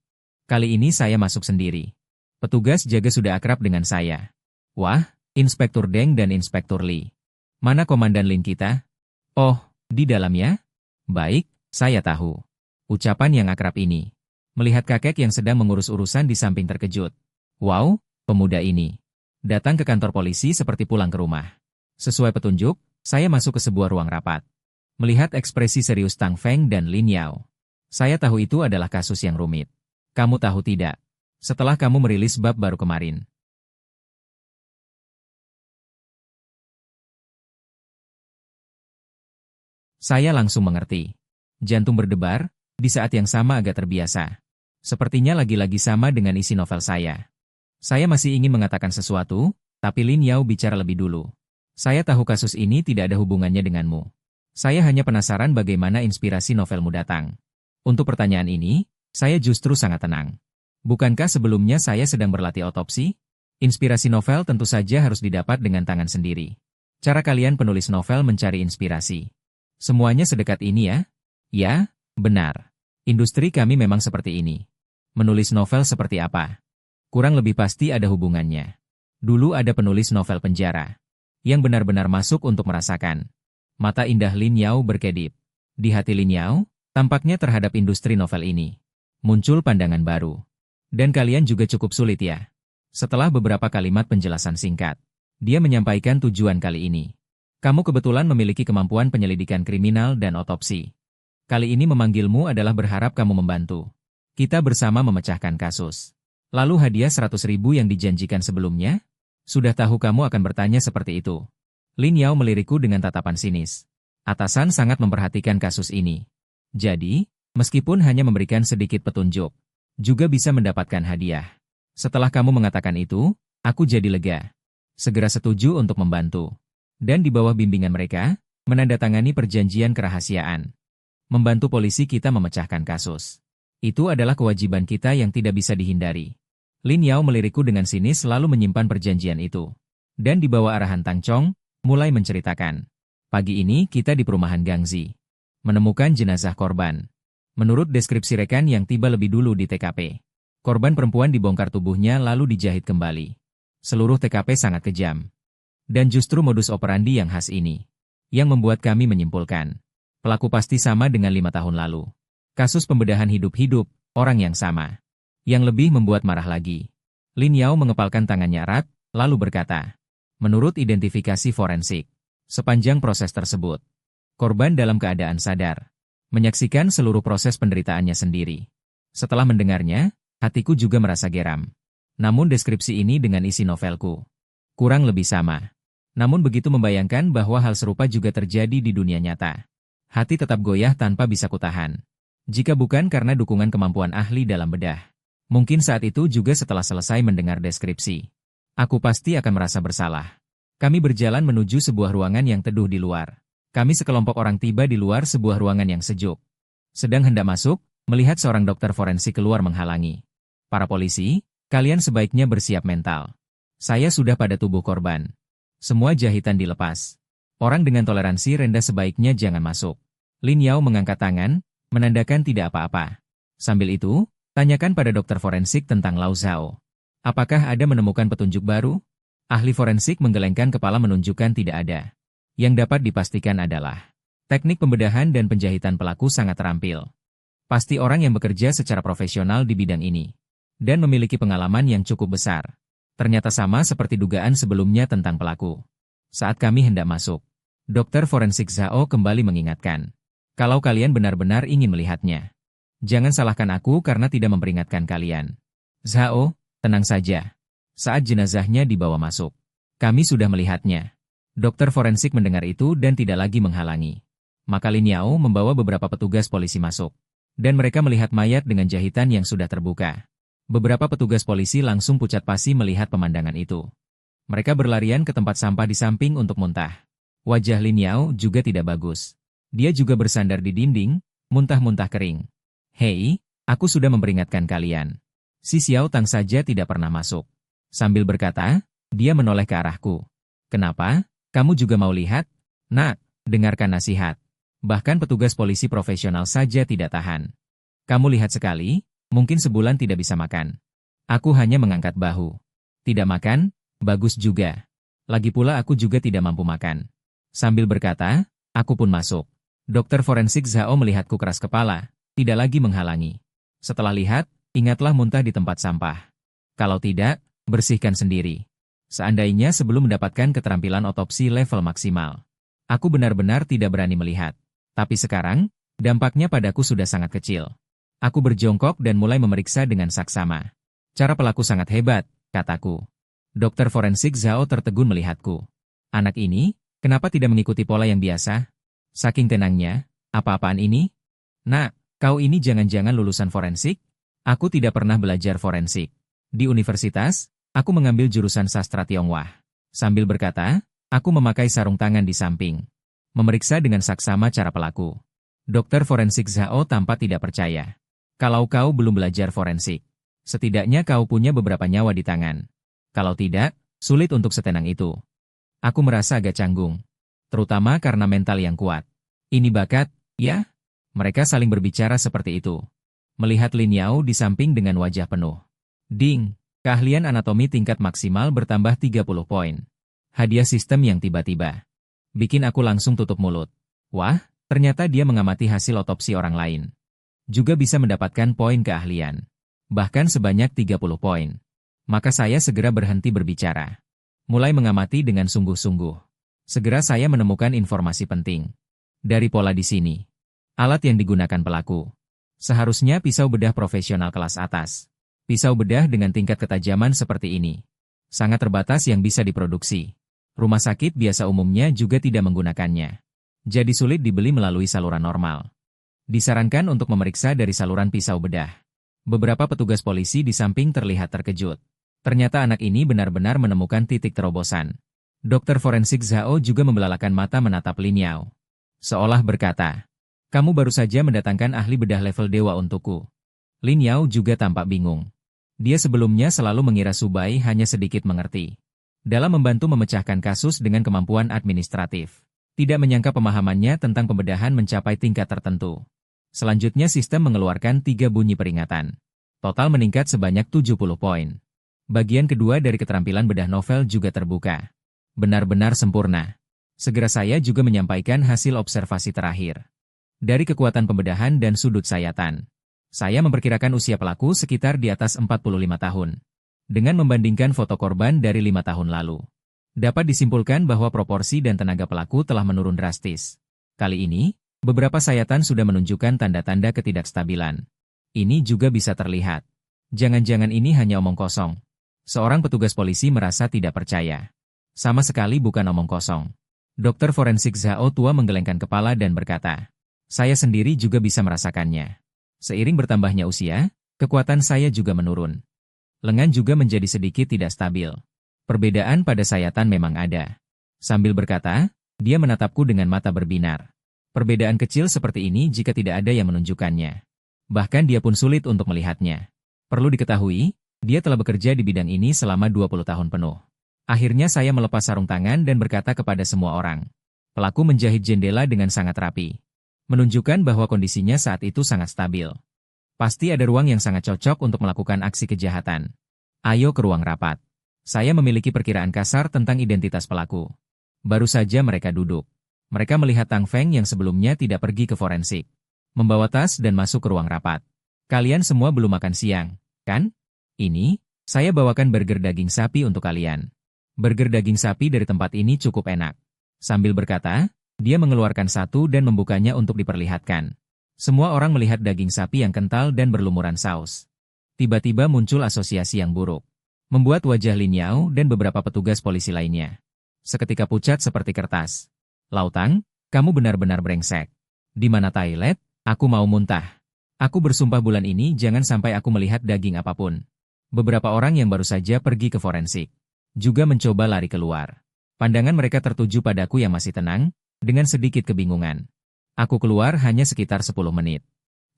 [SPEAKER 2] Kali ini saya masuk sendiri. Petugas jaga sudah akrab dengan saya. Wah, Inspektur Deng dan Inspektur Li. Mana Komandan Lin kita? Oh, di dalamnya? Baik, saya tahu. Ucapan yang akrab ini. Melihat kakek yang sedang mengurus urusan di samping terkejut. Wow, pemuda ini. Datang ke kantor polisi seperti pulang ke rumah. Sesuai petunjuk, saya masuk ke sebuah ruang rapat. Melihat ekspresi serius Tang Feng dan Lin Yao. Saya tahu itu adalah kasus yang rumit. Kamu tahu tidak? Setelah kamu merilis bab baru kemarin. Saya langsung mengerti. Jantung berdebar, di saat yang sama agak terbiasa. Sepertinya lagi-lagi sama dengan isi novel saya. Saya masih ingin mengatakan sesuatu, tapi Lin Yao bicara lebih dulu. Saya tahu kasus ini tidak ada hubungannya denganmu. Saya hanya penasaran bagaimana inspirasi novelmu datang. Untuk pertanyaan ini, saya justru sangat tenang. Bukankah sebelumnya saya sedang berlatih otopsi? Inspirasi novel tentu saja harus didapat dengan tangan sendiri. Cara kalian penulis novel mencari inspirasi. Semuanya sedekat ini ya? Ya, benar. Industri kami memang seperti ini. Menulis novel seperti apa? Kurang lebih pasti ada hubungannya. Dulu ada penulis novel penjara. Yang benar-benar masuk untuk merasakan. Mata indah Lin Yao berkedip. Di hati Lin Yao, tampaknya terhadap industri novel ini. Muncul pandangan baru. Dan kalian juga cukup sulit ya. Setelah beberapa kalimat penjelasan singkat, dia menyampaikan tujuan kali ini. Kamu kebetulan memiliki kemampuan penyelidikan kriminal dan otopsi. Kali ini memanggilmu adalah berharap kamu membantu. Kita bersama memecahkan kasus. Lalu hadiah 100.000 yang dijanjikan sebelumnya? Sudah tahu kamu akan bertanya seperti itu. Lin Yao melirikku dengan tatapan sinis. Atasan sangat memperhatikan kasus ini. Jadi, meskipun hanya memberikan sedikit petunjuk, juga bisa mendapatkan hadiah. Setelah kamu mengatakan itu, aku jadi lega. Segera setuju untuk membantu. Dan di bawah bimbingan mereka, menandatangani perjanjian kerahasiaan. Membantu polisi kita memecahkan kasus. Itu adalah kewajiban kita yang tidak bisa dihindari. Lin Yao melirikku dengan sinis lalu menyimpan perjanjian itu. Dan di bawah arahan Tang Chong, mulai menceritakan. Pagi ini kita di perumahan Gangzi. Menemukan jenazah korban. Menurut deskripsi rekan yang tiba lebih dulu di TKP. Korban perempuan dibongkar tubuhnya lalu dijahit kembali. Seluruh TKP sangat kejam. Dan justru modus operandi yang khas ini. Yang membuat kami menyimpulkan. Pelaku pasti sama dengan 5 tahun lalu. Kasus pembedahan hidup-hidup, orang yang sama. Yang lebih membuat marah lagi. Lin Yao mengepalkan tangannya erat, lalu berkata. Menurut identifikasi forensik. Sepanjang proses tersebut. Korban dalam keadaan sadar. Menyaksikan seluruh proses penderitaannya sendiri. Setelah mendengarnya, hatiku juga merasa geram. Namun deskripsi ini dengan isi novelku. Kurang lebih sama. Namun begitu membayangkan bahwa hal serupa juga terjadi di dunia nyata. Hati tetap goyah tanpa bisa kutahan. Jika bukan karena dukungan kemampuan ahli dalam bedah. Mungkin saat itu juga setelah selesai mendengar deskripsi. Aku pasti akan merasa bersalah. Kami berjalan menuju sebuah ruangan yang teduh di luar. Kami sekelompok orang tiba di luar sebuah ruangan yang sejuk. Sedang hendak masuk, melihat seorang dokter forensik keluar menghalangi. Para polisi, kalian sebaiknya bersiap mental. Saya sudah pada tubuh korban. Semua jahitan dilepas. Orang dengan toleransi rendah sebaiknya jangan masuk. Lin Yao mengangkat tangan, menandakan tidak apa-apa. Sambil itu, tanyakan pada dokter forensik tentang Lao Zhao. Apakah ada menemukan petunjuk baru? Ahli forensik menggelengkan kepala menunjukkan tidak ada. Yang dapat dipastikan adalah teknik pembedahan dan penjahitan pelaku sangat terampil. Pasti orang yang bekerja secara profesional di bidang ini. Dan memiliki pengalaman yang cukup besar. Ternyata sama seperti dugaan sebelumnya tentang pelaku. Saat kami hendak masuk, dokter forensik Zhao kembali mengingatkan. Kalau kalian benar-benar ingin melihatnya, jangan salahkan aku karena tidak memperingatkan kalian. Zhao, tenang saja. Saat jenazahnya dibawa masuk, kami sudah melihatnya. Dokter forensik mendengar itu dan tidak lagi menghalangi. Maka Lin Yao membawa beberapa petugas polisi masuk. Dan mereka melihat mayat dengan jahitan yang sudah terbuka. Beberapa petugas polisi langsung pucat pasi melihat pemandangan itu. Mereka berlarian ke tempat sampah di samping untuk muntah. Wajah Lin Yao juga tidak bagus. Dia juga bersandar di dinding, muntah-muntah kering. Hei, aku sudah memperingatkan kalian. Si Xiao Tang saja tidak pernah masuk. Sambil berkata, dia menoleh ke arahku. Kenapa? Kamu juga mau lihat? Nak, dengarkan nasihat. Bahkan petugas polisi profesional saja tidak tahan. Kamu lihat sekali, mungkin sebulan tidak bisa makan. Aku hanya mengangkat bahu. Tidak makan? Bagus juga. Lagi pula aku juga tidak mampu makan. Sambil berkata, aku pun masuk. Dokter forensik Zhao melihatku keras kepala, tidak lagi menghalangi. Setelah lihat, ingatlah muntah di tempat sampah. Kalau tidak, bersihkan sendiri. Seandainya sebelum mendapatkan keterampilan otopsi level maksimal, aku benar-benar tidak berani melihat. Tapi sekarang, dampaknya padaku sudah sangat kecil. Aku berjongkok dan mulai memeriksa dengan saksama. Cara pelaku sangat hebat, kataku. Dokter forensik Zhao tertegun melihatku. Anak ini, kenapa tidak mengikuti pola yang biasa? Saking tenangnya, apa-apaan ini? Nak, kau ini jangan-jangan lulusan forensik? Aku tidak pernah belajar forensik. Di universitas, aku mengambil jurusan sastra Tionghoa. Sambil berkata, aku memakai sarung tangan di samping. Memeriksa dengan saksama cara pelaku. Dokter forensik Zhao tampak tidak percaya. Kalau kau belum belajar forensik, setidaknya kau punya beberapa nyawa di tangan. Kalau tidak, sulit untuk setenang itu. Aku merasa agak canggung. Terutama karena mental yang kuat. Ini bakat, ya? Mereka saling berbicara seperti itu. Melihat Lin Yao di samping dengan wajah penuh. Ding! Keahlian anatomi tingkat maksimal bertambah 30 poin. Hadiah sistem yang tiba-tiba. Bikin aku langsung tutup mulut. Wah, ternyata dia mengamati hasil otopsi orang lain. Juga bisa mendapatkan poin keahlian. Bahkan sebanyak 30 poin. Maka saya segera berhenti berbicara. Mulai mengamati dengan sungguh-sungguh. Segera saya menemukan informasi penting. Dari pola di sini. Alat yang digunakan pelaku. Seharusnya pisau bedah profesional kelas atas. Pisau bedah dengan tingkat ketajaman seperti ini. Sangat terbatas yang bisa diproduksi. Rumah sakit biasa umumnya juga tidak menggunakannya. Jadi sulit dibeli melalui saluran normal. Disarankan untuk memeriksa dari saluran pisau bedah. Beberapa petugas polisi di samping terlihat terkejut. Ternyata anak ini benar-benar menemukan titik terobosan. Dokter forensik Zhao juga membelalakan mata menatap Lin Yao. Seolah berkata, kamu baru saja mendatangkan ahli bedah level dewa untukku. Lin Yao juga tampak bingung. Dia sebelumnya selalu mengira Subai hanya sedikit mengerti dalam membantu memecahkan kasus dengan kemampuan administratif. Tidak menyangka pemahamannya tentang pembedahan mencapai tingkat tertentu. Selanjutnya sistem mengeluarkan 3 bunyi peringatan. Total meningkat sebanyak 70 poin. Bagian kedua dari keterampilan bedah novel juga terbuka. Benar-benar sempurna. Segera saya juga menyampaikan hasil observasi terakhir. Dari kekuatan pembedahan dan sudut sayatan. Saya memperkirakan usia pelaku sekitar di atas 45 tahun. Dengan membandingkan foto korban dari 5 tahun lalu. Dapat disimpulkan bahwa proporsi dan tenaga pelaku telah menurun drastis. Kali ini, beberapa sayatan sudah menunjukkan tanda-tanda ketidakstabilan. Ini juga bisa terlihat. Jangan-jangan ini hanya omong kosong. Seorang petugas polisi merasa tidak percaya. Sama sekali bukan omong kosong. Dokter forensik Zhao tua menggelengkan kepala dan berkata, saya sendiri juga bisa merasakannya. Seiring bertambahnya usia, kekuatan saya juga menurun. Lengan juga menjadi sedikit tidak stabil. Perbedaan pada sayatan memang ada. Sambil berkata, dia menatapku dengan mata berbinar. Perbedaan kecil seperti ini jika tidak ada yang menunjukkannya. Bahkan dia pun sulit untuk melihatnya. Perlu diketahui, dia telah bekerja di bidang ini selama 20 tahun penuh. Akhirnya saya melepas sarung tangan dan berkata kepada semua orang. Pelaku menjahit jendela dengan sangat rapi. Menunjukkan bahwa kondisinya saat itu sangat stabil. Pasti ada ruang yang sangat cocok untuk melakukan aksi kejahatan. Ayo ke ruang rapat. Saya memiliki perkiraan kasar tentang identitas pelaku. Baru saja mereka duduk. Mereka melihat Tang Feng yang sebelumnya tidak pergi ke forensik. Membawa tas dan masuk ke ruang rapat. Kalian semua belum makan siang, kan? Ini, Saya bawakan burger daging sapi untuk kalian. Burger daging sapi dari tempat ini cukup enak. Sambil berkata, dia mengeluarkan satu dan membukanya untuk diperlihatkan. Semua orang melihat daging sapi yang kental dan berlumuran saus. Tiba-tiba muncul asosiasi yang buruk. Membuat wajah Lin Yao dan beberapa petugas polisi lainnya seketika pucat seperti kertas. Lautang, kamu benar-benar brengsek. Di mana toilet? Aku mau muntah. Aku bersumpah bulan ini jangan sampai aku melihat daging apapun. Beberapa orang yang baru saja pergi ke forensik juga mencoba lari keluar. Pandangan mereka tertuju padaku yang masih tenang, dengan sedikit kebingungan. Aku keluar hanya sekitar 10 menit.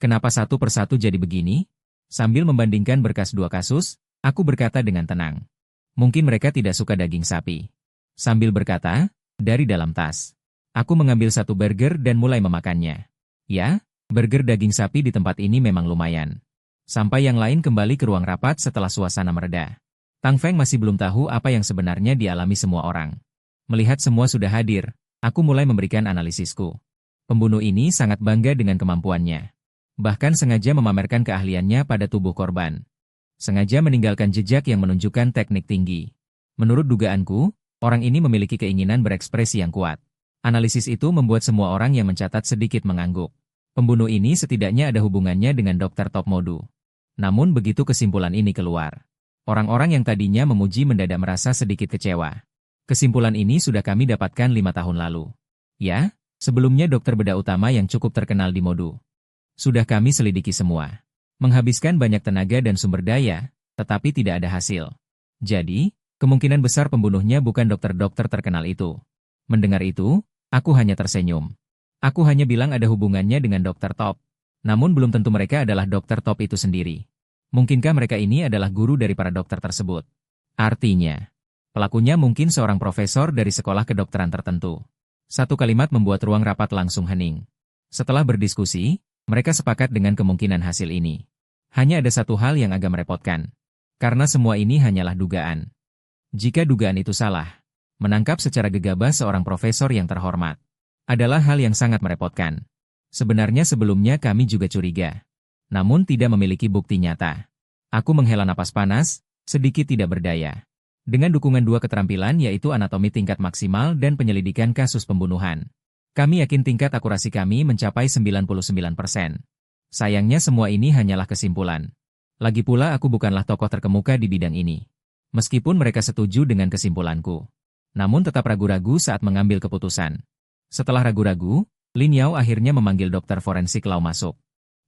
[SPEAKER 2] Kenapa satu persatu jadi begini? Sambil membandingkan berkas dua kasus, aku berkata dengan tenang. Mungkin mereka tidak suka daging sapi. Sambil berkata, dari dalam tas, aku mengambil satu burger dan mulai memakannya. Ya, burger daging sapi di tempat ini memang lumayan. Sampai yang lain kembali ke ruang rapat setelah suasana mereda. Tang Feng masih belum tahu apa yang sebenarnya dialami semua orang. Melihat semua sudah hadir, aku mulai memberikan analisisku. Pembunuh ini sangat bangga dengan kemampuannya. Bahkan sengaja memamerkan keahliannya pada tubuh korban. Sengaja meninggalkan jejak yang menunjukkan teknik tinggi. Menurut dugaanku, orang ini memiliki keinginan berekspresi yang kuat. Analisis itu membuat semua orang yang mencatat sedikit mengangguk. Pembunuh ini setidaknya ada hubungannya dengan Dokter Top Modu. Namun begitu kesimpulan ini keluar, orang-orang yang tadinya memuji mendadak merasa sedikit kecewa. Kesimpulan ini sudah kami dapatkan 5 tahun lalu. Ya, sebelumnya dokter bedah utama yang cukup terkenal di Modu. Sudah kami selidiki semua. Menghabiskan banyak tenaga dan sumber daya, tetapi tidak ada hasil. Jadi, kemungkinan besar pembunuhnya bukan dokter-dokter terkenal itu. Mendengar itu, aku hanya tersenyum. Aku hanya bilang ada hubungannya dengan dokter top. Namun belum tentu mereka adalah dokter top itu sendiri. Mungkinkah mereka ini adalah guru dari para dokter tersebut? Artinya, pelakunya mungkin seorang profesor dari sekolah kedokteran tertentu. Satu kalimat membuat ruang rapat langsung hening. Setelah berdiskusi, mereka sepakat dengan kemungkinan hasil ini. Hanya ada satu hal yang agak merepotkan. Karena semua ini hanyalah dugaan. Jika dugaan itu salah, menangkap secara gegabah seorang profesor yang terhormat adalah hal yang sangat merepotkan. Sebenarnya sebelumnya kami juga curiga, namun tidak memiliki bukti nyata. Aku menghela napas panas, sedikit tidak berdaya. Dengan dukungan dua keterampilan yaitu anatomi tingkat maksimal dan penyelidikan kasus pembunuhan, kami yakin tingkat akurasi kami mencapai 99%. Sayangnya semua ini hanyalah kesimpulan. Lagi pula aku bukanlah tokoh terkemuka di bidang ini. Meskipun mereka setuju dengan kesimpulanku, namun tetap ragu-ragu saat mengambil keputusan. Setelah ragu-ragu, Lin Yao akhirnya memanggil dokter forensik Lau masuk.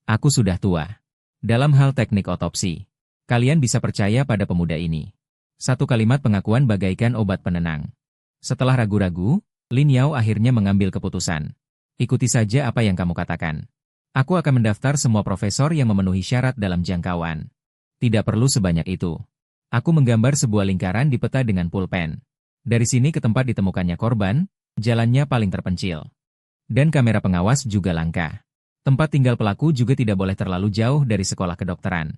[SPEAKER 2] Aku sudah tua. Dalam hal teknik otopsi, kalian bisa percaya pada pemuda ini. Satu kalimat pengakuan bagaikan obat penenang. Setelah ragu-ragu, Lin Yao akhirnya mengambil keputusan. Ikuti saja apa yang kamu katakan. Aku akan mendaftar semua profesor yang memenuhi syarat dalam jangkauan. Tidak perlu sebanyak itu. Aku menggambar sebuah lingkaran di peta dengan pulpen. Dari sini ke tempat ditemukannya korban, jalannya paling terpencil. Dan kamera pengawas juga langka. Tempat tinggal pelaku juga tidak boleh terlalu jauh dari sekolah kedokteran.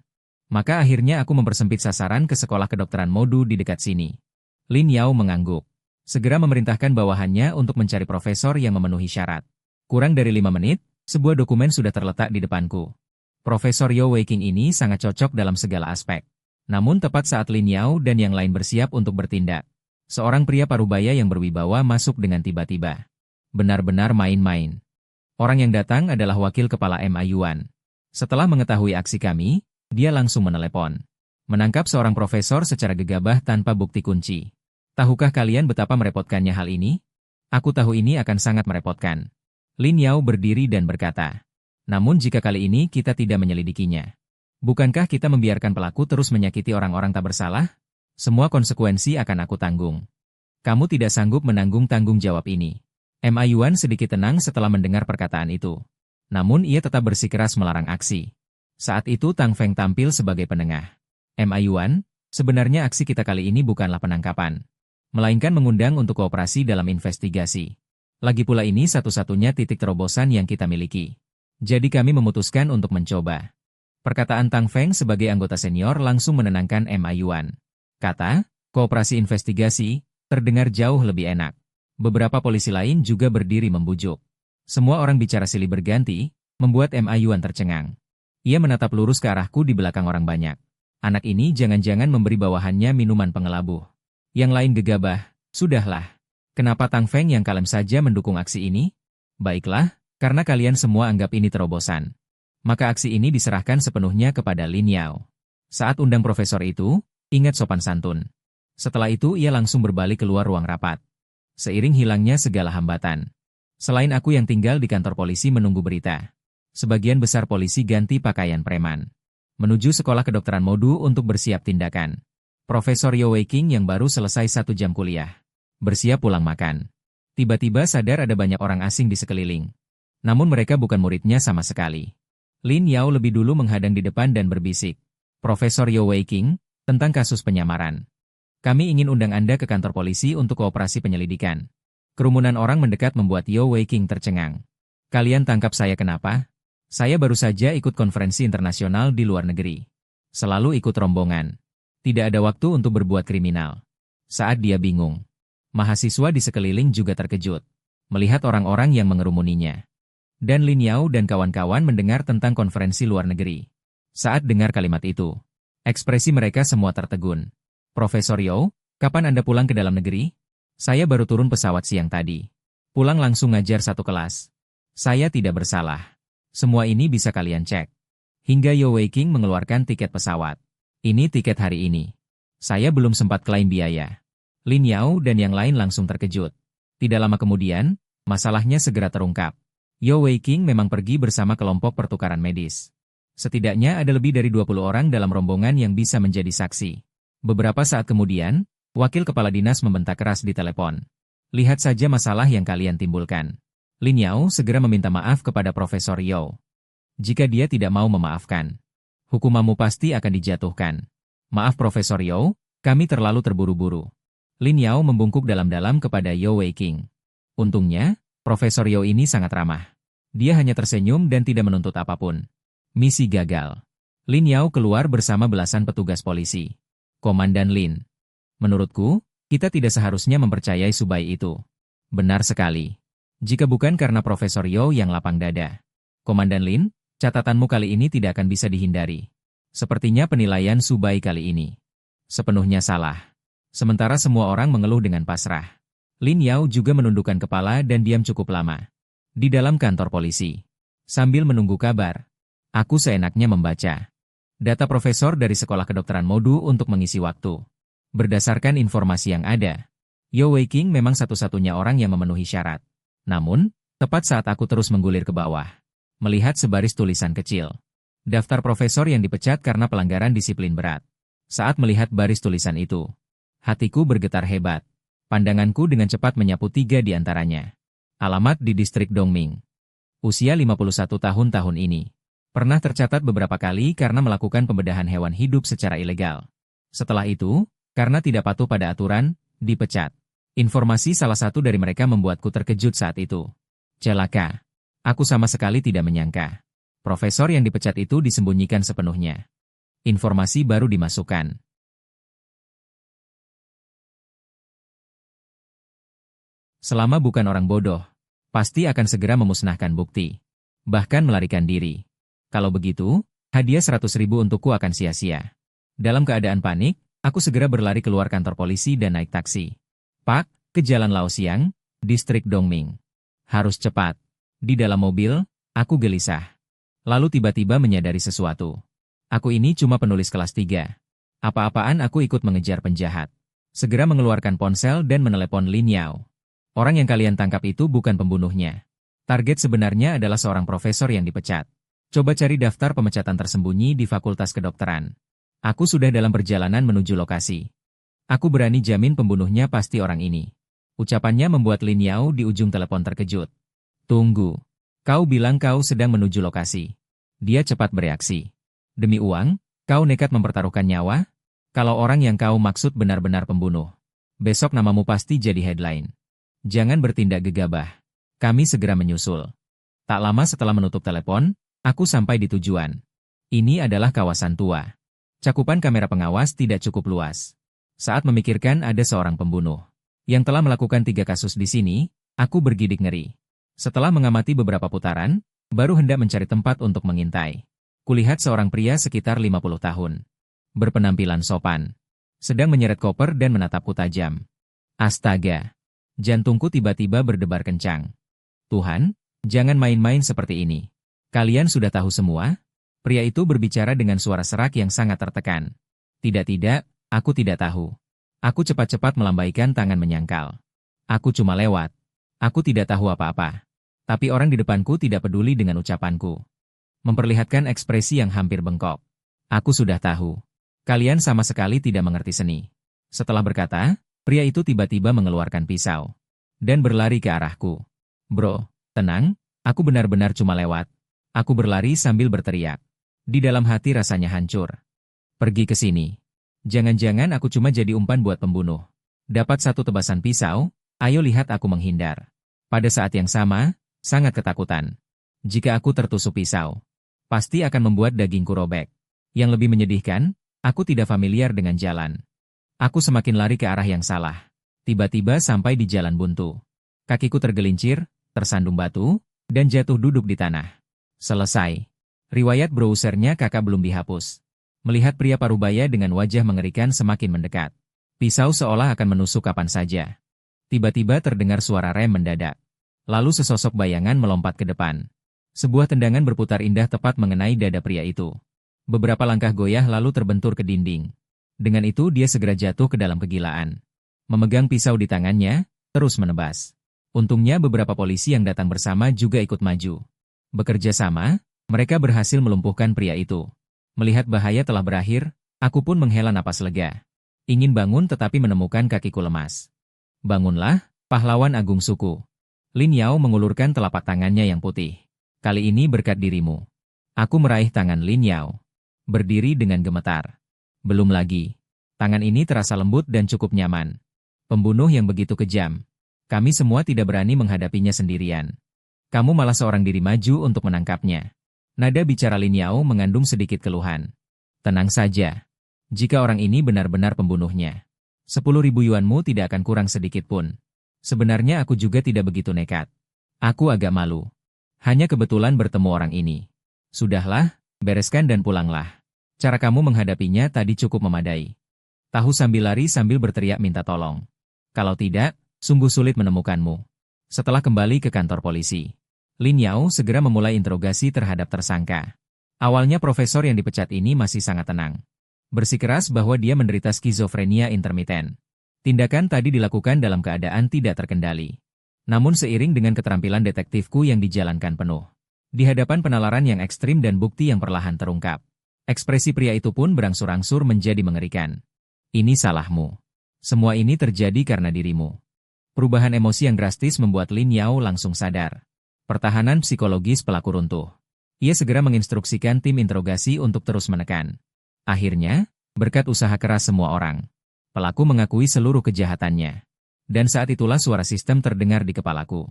[SPEAKER 2] Maka akhirnya aku mempersempit sasaran ke sekolah kedokteran Modu di dekat sini. Lin Yao mengangguk. Segera memerintahkan bawahannya untuk mencari profesor yang memenuhi syarat. Kurang dari 5 menit, sebuah dokumen sudah terletak di depanku. Profesor Yo Weiking ini sangat cocok dalam segala aspek. Namun tepat saat Lin Yao dan yang lain bersiap untuk bertindak, seorang pria parubaya yang berwibawa masuk dengan tiba-tiba. Benar-benar main-main. Orang yang datang adalah wakil kepala MA Yuan. Setelah mengetahui aksi kami, dia langsung menelepon. Menangkap seorang profesor secara gegabah tanpa bukti kunci. Tahukah kalian betapa merepotkannya hal ini? Aku tahu ini akan sangat merepotkan. Lin Yao berdiri dan berkata, namun jika kali ini kita tidak menyelidikinya, bukankah kita membiarkan pelaku terus menyakiti orang-orang tak bersalah? Semua konsekuensi akan aku tanggung. Kamu tidak sanggup menanggung tanggung jawab ini. MA Yuan sedikit tenang setelah mendengar perkataan itu. Namun ia tetap bersikeras melarang aksi. Saat itu Tang Feng tampil sebagai penengah. MA Yuan, sebenarnya aksi kita kali ini bukanlah penangkapan, melainkan mengundang untuk kooperasi dalam investigasi. Lagi pula ini satu-satunya titik terobosan yang kita miliki. Jadi kami memutuskan untuk mencoba. Perkataan Tang Feng sebagai anggota senior langsung menenangkan MA Yuan. Kata, kooperasi investigasi, terdengar jauh lebih enak. Beberapa polisi lain juga berdiri membujuk. Semua orang bicara silih berganti, membuat MA Yuan tercengang. Ia menatap lurus ke arahku di belakang orang banyak. Anak ini jangan-jangan memberi bawahannya minuman pengelabuh. Yang lain gegabah, sudahlah. Kenapa Tang Feng yang kalem saja mendukung aksi ini? Baiklah, karena kalian semua anggap ini terobosan. Maka aksi ini diserahkan sepenuhnya kepada Lin Yao. Saat undang profesor itu, ingat sopan santun. Setelah itu ia langsung berbalik keluar ruang rapat. Seiring hilangnya segala hambatan. Selain aku yang tinggal di kantor polisi menunggu berita. Sebagian besar polisi ganti pakaian preman. Menuju sekolah kedokteran Modu untuk bersiap tindakan. Profesor Yeo Wei King yang baru selesai 1 jam kuliah. Bersiap pulang makan. Tiba-tiba sadar ada banyak orang asing di sekeliling. Namun mereka bukan muridnya sama sekali. Lin Yao lebih dulu menghadang di depan dan berbisik. Profesor Yeo Wei King, tentang kasus penyamaran. Kami ingin undang Anda ke kantor polisi untuk kooperasi penyelidikan. Kerumunan orang mendekat membuat Yeo Wei King tercengang. Kalian tangkap saya kenapa? Saya baru saja ikut konferensi internasional di luar negeri. Selalu ikut rombongan. Tidak ada waktu untuk berbuat kriminal. Saat dia bingung. Mahasiswa di sekeliling juga terkejut. Melihat orang-orang yang mengerumuninya. Dan Lin Yao dan kawan-kawan mendengar tentang konferensi luar negeri. Saat dengar kalimat itu, ekspresi mereka semua tertegun. Profesor Yeo, kapan Anda pulang ke dalam negeri? Saya baru turun pesawat siang tadi. Pulang langsung ngajar 1 kelas. Saya tidak bersalah. Semua ini bisa kalian cek. Hingga Yeo Wei King mengeluarkan tiket pesawat. Ini tiket hari ini. Saya belum sempat klaim biaya. Lin Yao dan yang lain langsung terkejut. Tidak lama kemudian, masalahnya segera terungkap. Yeo Wei King memang pergi bersama kelompok pertukaran medis. Setidaknya ada lebih dari 20 orang dalam rombongan yang bisa menjadi saksi. Beberapa saat kemudian, wakil kepala dinas membentak keras di telepon. Lihat saja masalah yang kalian timbulkan. Lin Yao segera meminta maaf kepada Profesor Yeo. Jika dia tidak mau memaafkan, hukumanmu pasti akan dijatuhkan. Maaf Profesor Yeo, kami terlalu terburu-buru. Lin Yao membungkuk dalam-dalam kepada Yeo Wei King. Untungnya, Profesor Yeo ini sangat ramah. Dia hanya tersenyum dan tidak menuntut apapun. Misi gagal. Lin Yao keluar bersama belasan petugas polisi. Komandan Lin. Menurutku, kita tidak seharusnya mempercayai Subai itu. Benar sekali. Jika bukan karena Profesor Yeo yang lapang dada. Komandan Lin, catatanmu kali ini tidak akan bisa dihindari. Sepertinya penilaian Subai kali ini sepenuhnya salah. Sementara semua orang mengeluh dengan pasrah. Lin Yao juga menundukkan kepala dan diam cukup lama. Di dalam kantor polisi. Sambil menunggu kabar, aku seenaknya membaca data profesor dari Sekolah Kedokteran Modu untuk mengisi waktu. Berdasarkan informasi yang ada, Yeo Wei King memang satu-satunya orang yang memenuhi syarat. Namun, tepat saat aku terus menggulir ke bawah, melihat sebaris tulisan kecil. Daftar profesor yang dipecat karena pelanggaran disiplin berat. Saat melihat baris tulisan itu, hatiku bergetar hebat. Pandanganku dengan cepat menyapu 3 di antaranya. Alamat di distrik Dongming. Usia 51 tahun ini. Pernah tercatat beberapa kali karena melakukan pembedahan hewan hidup secara ilegal. Setelah itu, karena tidak patuh pada aturan, dipecat. Informasi salah satu dari mereka membuatku terkejut saat itu. Celaka. Aku sama sekali tidak menyangka. Profesor yang dipecat itu disembunyikan sepenuhnya. Informasi baru dimasukkan. Selama bukan orang bodoh, pasti akan segera memusnahkan bukti. Bahkan melarikan diri. Kalau begitu, hadiah 100.000 untukku akan sia-sia. Dalam keadaan panik, aku segera berlari keluar kantor polisi dan naik taksi. Pak, ke Jalan Laosiang, distrik Dongming. Harus cepat. Di dalam mobil, aku gelisah. Lalu tiba-tiba menyadari sesuatu. Aku ini cuma penulis kelas 3. Apa-apaan aku ikut mengejar penjahat. Segera mengeluarkan ponsel dan menelepon Lin Yao. Orang yang kalian tangkap itu bukan pembunuhnya. Target sebenarnya adalah seorang profesor yang dipecat. Coba cari daftar pemecatan tersembunyi di Fakultas Kedokteran. Aku sudah dalam perjalanan menuju lokasi. Aku berani jamin pembunuhnya pasti orang ini. Ucapannya membuat Lin Yao di ujung telepon terkejut. Tunggu. Kau bilang kau sedang menuju lokasi. Dia cepat bereaksi. Demi uang, kau nekat mempertaruhkan nyawa? Kalau orang yang kau maksud benar-benar pembunuh, besok namamu pasti jadi headline. Jangan bertindak gegabah. Kami segera menyusul. Tak lama setelah menutup telepon, aku sampai di tujuan. Ini adalah kawasan tua. Cakupan kamera pengawas tidak cukup luas. Saat memikirkan ada seorang pembunuh yang telah melakukan 3 kasus di sini, aku bergidik ngeri. Setelah mengamati beberapa putaran, baru hendak mencari tempat untuk mengintai. Kulihat seorang pria sekitar 50 tahun. berpenampilan sopan. Sedang menyeret koper dan menatapku tajam. Astaga! Jantungku tiba-tiba berdebar kencang. Tuhan, jangan main-main seperti ini. Kalian sudah tahu semua? Pria itu berbicara dengan suara serak yang sangat tertekan. Tidak, aku tidak tahu. Aku cepat-cepat melambaikan tangan menyangkal. Aku cuma lewat. Aku tidak tahu apa-apa. Tapi orang di depanku tidak peduli dengan ucapanku. Memperlihatkan ekspresi yang hampir bengkok. Aku sudah tahu. Kalian sama sekali tidak mengerti seni. Setelah berkata, pria itu tiba-tiba mengeluarkan pisau. Dan berlari ke arahku. Bro, tenang, aku benar-benar cuma lewat. Aku berlari sambil berteriak. Di dalam hati rasanya hancur. Pergi ke sini. Jangan-jangan aku cuma jadi umpan buat pembunuh. Dapat satu tebasan pisau, ayo lihat aku menghindar. Pada saat yang sama, sangat ketakutan. Jika aku tertusuk pisau, pasti akan membuat dagingku robek. Yang lebih menyedihkan, aku tidak familiar dengan jalan. Aku semakin lari ke arah yang salah. Tiba-tiba sampai di jalan buntu. Kakiku tergelincir, tersandung batu, dan jatuh duduk di tanah. Selesai. Riwayat browsernya kakak belum dihapus. Melihat pria parubaya dengan wajah mengerikan semakin mendekat. Pisau seolah akan menusuk kapan saja. Tiba-tiba terdengar suara rem mendadak. Lalu sesosok bayangan melompat ke depan. Sebuah tendangan berputar indah tepat mengenai dada pria itu. Beberapa langkah goyah lalu terbentur ke dinding. Dengan itu dia segera jatuh ke dalam kegilaan. Memegang pisau di tangannya, terus menebas. Untungnya beberapa polisi yang datang bersama juga ikut maju. Bekerja sama, mereka berhasil melumpuhkan pria itu. Melihat bahaya telah berakhir, aku pun menghela napas lega. Ingin bangun tetapi menemukan kakiku lemas. Bangunlah, pahlawan agung suku. Lin Yao mengulurkan telapak tangannya yang putih. Kali ini berkat dirimu. Aku meraih tangan Lin Yao. Berdiri dengan gemetar. Belum lagi. Tangan ini terasa lembut dan cukup nyaman. Pembunuh yang begitu kejam. Kami semua tidak berani menghadapinya sendirian. Kamu malah seorang diri maju untuk menangkapnya. Nada bicara Lin Yao mengandung sedikit keluhan. Tenang saja. Jika orang ini benar-benar pembunuhnya, 10.000 yuanmu tidak akan kurang sedikit pun. Sebenarnya aku juga tidak begitu nekat. Aku agak malu. Hanya kebetulan bertemu orang ini. Sudahlah, bereskan dan pulanglah. Cara kamu menghadapinya tadi cukup memadai. Tahu sambil lari sambil berteriak minta tolong. Kalau tidak, sungguh sulit menemukanmu. Setelah kembali ke kantor polisi, Lin Yao segera memulai interogasi terhadap tersangka. Awalnya profesor yang dipecat ini masih sangat tenang. Bersikeras bahwa dia menderita skizofrenia intermiten. Tindakan tadi dilakukan dalam keadaan tidak terkendali. Namun seiring dengan keterampilan detektifku yang dijalankan penuh. Di hadapan penalaran yang ekstrim dan bukti yang perlahan terungkap. Ekspresi pria itu pun berangsur-angsur menjadi mengerikan. Ini salahmu. Semua ini terjadi karena dirimu. Perubahan emosi yang drastis membuat Lin Yao langsung sadar. Pertahanan psikologis pelaku runtuh. Ia segera menginstruksikan tim interogasi untuk terus menekan. Akhirnya, berkat usaha keras semua orang, pelaku mengakui seluruh kejahatannya. Dan saat itulah suara sistem terdengar di kepalaku.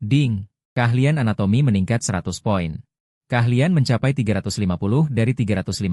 [SPEAKER 2] Ding! Keahlian anatomi meningkat 100 poin. Keahlian mencapai 350 dari 350.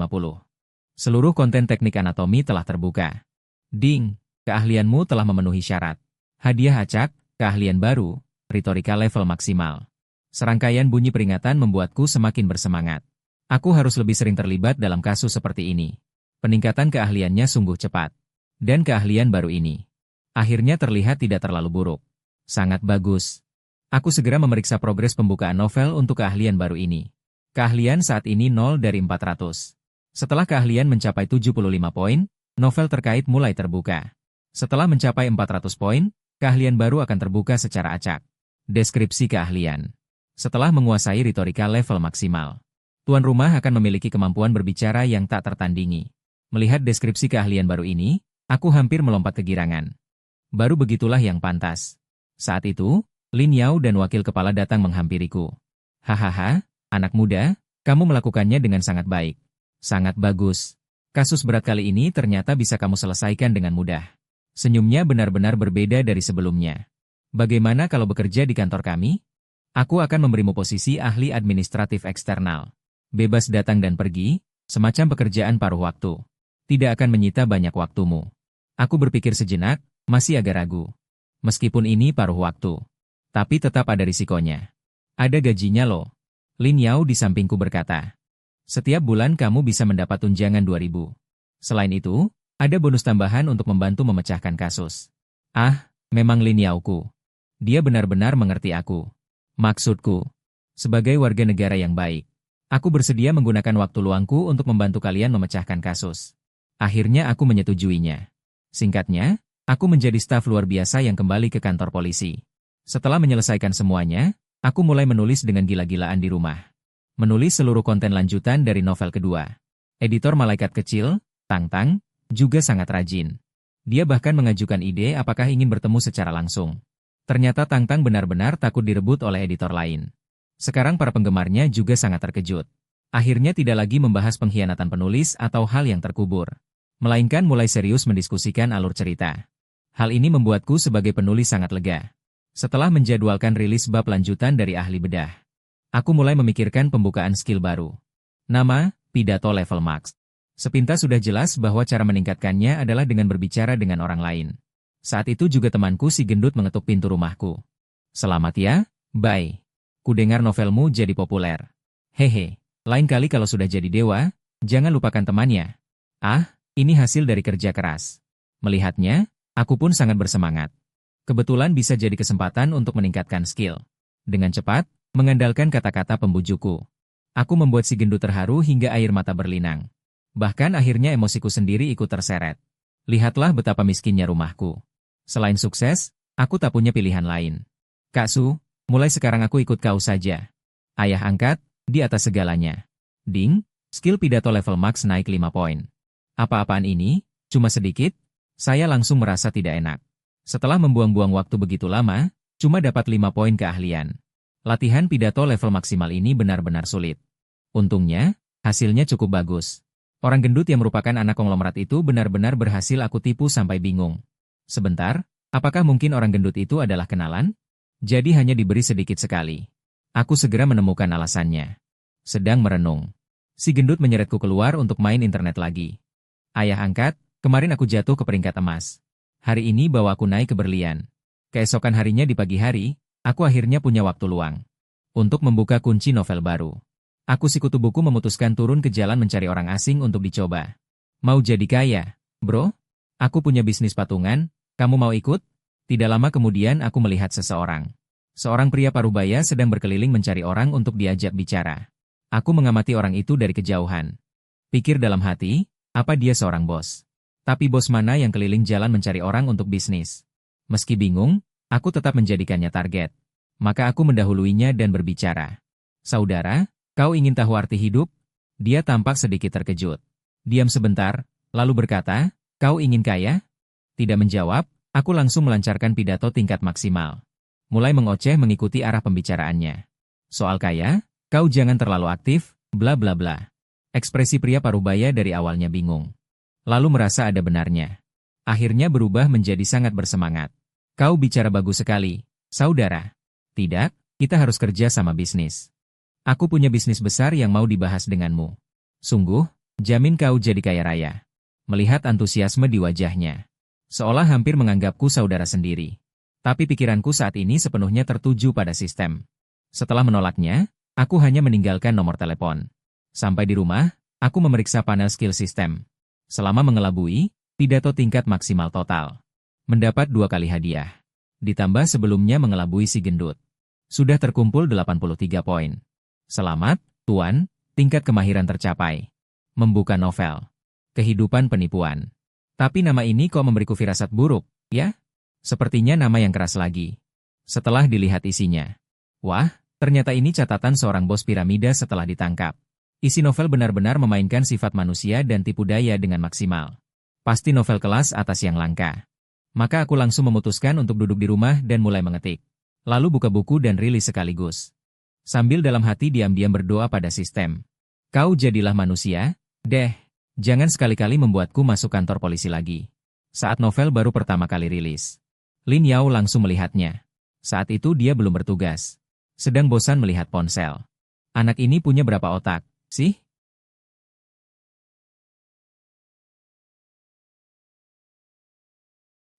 [SPEAKER 2] Seluruh konten teknik anatomi telah terbuka. Ding! Keahlianmu telah memenuhi syarat. Hadiah acak, keahlian baru, retorika level maksimal. Serangkaian bunyi peringatan membuatku semakin bersemangat. Aku harus lebih sering terlibat dalam kasus seperti ini. Peningkatan keahliannya sungguh cepat. Dan keahlian baru ini akhirnya terlihat tidak terlalu buruk. Sangat bagus. Aku segera memeriksa progres pembukaan novel untuk keahlian baru ini. Keahlian saat ini 0 dari 400. Setelah keahlian mencapai 75 poin, novel terkait mulai terbuka. Setelah mencapai 400 poin, keahlian baru akan terbuka secara acak. Deskripsi keahlian. Setelah menguasai retorika level maksimal, tuan rumah akan memiliki kemampuan berbicara yang tak tertandingi. Melihat deskripsi keahlian baru ini, aku hampir melompat kegirangan. Baru begitulah yang pantas. Saat itu, Lin Yao dan wakil kepala datang menghampiriku. Hahaha, anak muda, kamu melakukannya dengan sangat baik. Sangat bagus. Kasus berat kali ini ternyata bisa kamu selesaikan dengan mudah. Senyumnya benar-benar berbeda dari sebelumnya. Bagaimana kalau bekerja di kantor kami? Aku akan memberimu posisi ahli administratif eksternal. Bebas datang dan pergi, semacam pekerjaan paruh waktu. Tidak akan menyita banyak waktumu. Aku berpikir sejenak, masih agak ragu. Meskipun ini paruh waktu, tapi tetap ada risikonya. Ada gajinya loh. Lin Yao di sampingku berkata. Setiap bulan kamu bisa mendapat tunjangan 2.000. Selain itu, ada bonus tambahan untuk membantu memecahkan kasus. Ah, memang Lin Yaoku. Dia benar-benar mengerti aku. Maksudku, sebagai warga negara yang baik, aku bersedia menggunakan waktu luangku untuk membantu kalian memecahkan kasus. Akhirnya aku menyetujuinya. Singkatnya, aku menjadi staf luar biasa yang kembali ke kantor polisi. Setelah menyelesaikan semuanya, aku mulai menulis dengan gila-gilaan di rumah. Menulis seluruh konten lanjutan dari novel kedua. Editor Malaikat Kecil, Tang Tang, juga sangat rajin. Dia bahkan mengajukan ide apakah ingin bertemu secara langsung. Ternyata Tang Tang benar-benar takut direbut oleh editor lain. Sekarang para penggemarnya juga sangat terkejut. Akhirnya tidak lagi membahas pengkhianatan penulis atau hal yang terkubur, melainkan mulai serius mendiskusikan alur cerita. Hal ini membuatku sebagai penulis sangat lega. Setelah menjadwalkan rilis bab lanjutan dari Ahli Bedah, aku mulai memikirkan pembukaan skill baru. Nama, pidato level max. Sepintas sudah jelas bahwa cara meningkatkannya adalah dengan berbicara dengan orang lain. Saat itu juga temanku si gendut mengetuk pintu rumahku. Selamat ya, bye. Kudengar novelmu jadi populer. Hehe, lain kali kalau sudah jadi dewa, jangan lupakan temannya. Ah, ini hasil dari kerja keras. Melihatnya, aku pun sangat bersemangat. Kebetulan bisa jadi kesempatan untuk meningkatkan skill. Dengan cepat, mengandalkan kata-kata pembujukku. Aku membuat si gendut terharu hingga air mata berlinang. Bahkan akhirnya emosiku sendiri ikut terseret. Lihatlah betapa miskinnya rumahku. Selain sukses, aku tak punya pilihan lain. Kak Su, mulai sekarang aku ikut kau saja. Ayah angkat, di atas segalanya. Ding, skill pidato level max naik 5 poin. Apa-apaan ini? Cuma sedikit? Saya langsung merasa tidak enak. Setelah membuang-buang waktu begitu lama, cuma dapat 5 poin keahlian. Latihan pidato level maksimal ini benar-benar sulit. Untungnya, hasilnya cukup bagus. Orang gendut yang merupakan anak konglomerat itu benar-benar berhasil aku tipu sampai bingung. Sebentar, apakah mungkin orang gendut itu adalah kenalan? Jadi hanya diberi sedikit sekali. Aku segera menemukan alasannya. Sedang merenung. Si gendut menyeretku keluar untuk main internet lagi. Ayah angkat, kemarin aku jatuh ke peringkat emas. Hari ini bawa aku naik ke berlian. Keesokan harinya di pagi hari, aku akhirnya punya waktu luang untuk membuka kunci novel baru. Aku si kutu buku memutuskan turun ke jalan mencari orang asing untuk dicoba. Mau jadi kaya, bro? Aku punya bisnis patungan, kamu mau ikut? Tidak lama kemudian aku melihat seseorang. Seorang pria parubaya sedang berkeliling mencari orang untuk diajak bicara. Aku mengamati orang itu dari kejauhan. Pikir dalam hati, apa dia seorang bos? Tapi bos mana yang keliling jalan mencari orang untuk bisnis? Meski bingung, aku tetap menjadikannya target. Maka aku mendahuluinya dan berbicara. Saudara, kau ingin tahu arti hidup? Dia tampak sedikit terkejut. Diam sebentar, lalu berkata, kau ingin kaya? Tidak menjawab, aku langsung melancarkan pidato tingkat maksimal. Mulai mengoceh mengikuti arah pembicaraannya. Soal kaya, kau jangan terlalu aktif, bla bla bla. Ekspresi pria parubaya dari awalnya bingung. Lalu merasa ada benarnya. Akhirnya berubah menjadi sangat bersemangat. Kau bicara bagus sekali, saudara. Tidak, kita harus kerja sama bisnis. Aku punya bisnis besar yang mau dibahas denganmu. Sungguh, jamin kau jadi kaya raya. Melihat antusiasme di wajahnya. Seolah hampir menganggapku saudara sendiri. Tapi pikiranku saat ini sepenuhnya tertuju pada sistem. Setelah menolaknya, aku hanya meninggalkan nomor telepon. Sampai di rumah, aku memeriksa panel skill sistem. Selama mengelabui, pidato tingkat maksimal total. Mendapat 2 kali hadiah. Ditambah sebelumnya mengelabui si gendut. Sudah terkumpul 83 poin. Selamat, Tuan, tingkat kemahiran tercapai. Membuka novel. Kehidupan penipuan. Tapi nama ini kok memberiku firasat buruk, ya? Sepertinya nama yang keras lagi. Setelah dilihat isinya. Wah, ternyata ini catatan seorang bos piramida setelah ditangkap. Isi novel benar-benar memainkan sifat manusia dan tipu daya dengan maksimal. Pasti novel kelas atas yang langka. Maka aku langsung memutuskan untuk duduk di rumah dan mulai mengetik. Lalu buka buku dan rilis sekaligus. Sambil dalam hati diam-diam berdoa pada sistem. Kau jadilah manusia, deh. Jangan sekali-kali membuatku masuk kantor polisi lagi. Saat novel baru pertama kali rilis. Lin Yao langsung melihatnya. Saat itu dia belum bertugas. Sedang bosan melihat ponsel. Anak ini punya berapa otak, sih?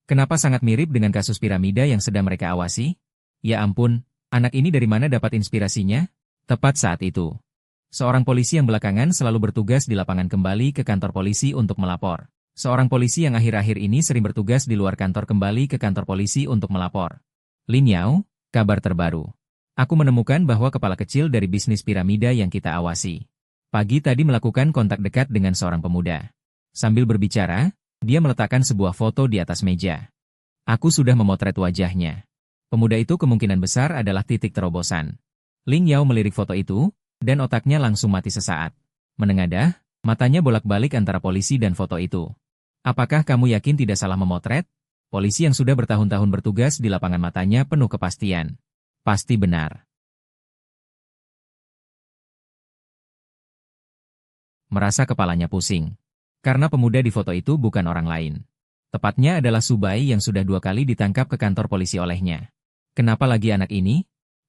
[SPEAKER 2] Kenapa sangat mirip dengan kasus piramida yang sedang mereka awasi? Ya ampun, anak ini dari mana dapat inspirasinya? Tepat saat itu. Seorang polisi yang belakangan selalu bertugas di lapangan kembali ke kantor polisi untuk melapor. Seorang polisi yang akhir-akhir ini sering bertugas di luar kantor kembali ke kantor polisi untuk melapor. Lin Yao, kabar terbaru. Aku menemukan bahwa kepala kecil dari bisnis piramida yang kita awasi pagi tadi melakukan kontak dekat dengan seorang pemuda. Sambil berbicara, dia meletakkan sebuah foto di atas meja. Aku sudah memotret wajahnya. Pemuda itu kemungkinan besar adalah titik terobosan. Lin Yao melirik foto itu, dan otaknya langsung mati sesaat. Menengadah, matanya bolak-balik antara polisi dan foto itu. Apakah kamu yakin tidak salah memotret? Polisi yang sudah bertahun-tahun bertugas di lapangan matanya penuh kepastian. Pasti benar. Merasa kepalanya pusing. Karena pemuda di foto itu bukan orang lain. Tepatnya adalah Subai yang sudah 2 kali ditangkap ke kantor polisi olehnya. Kenapa lagi anak ini?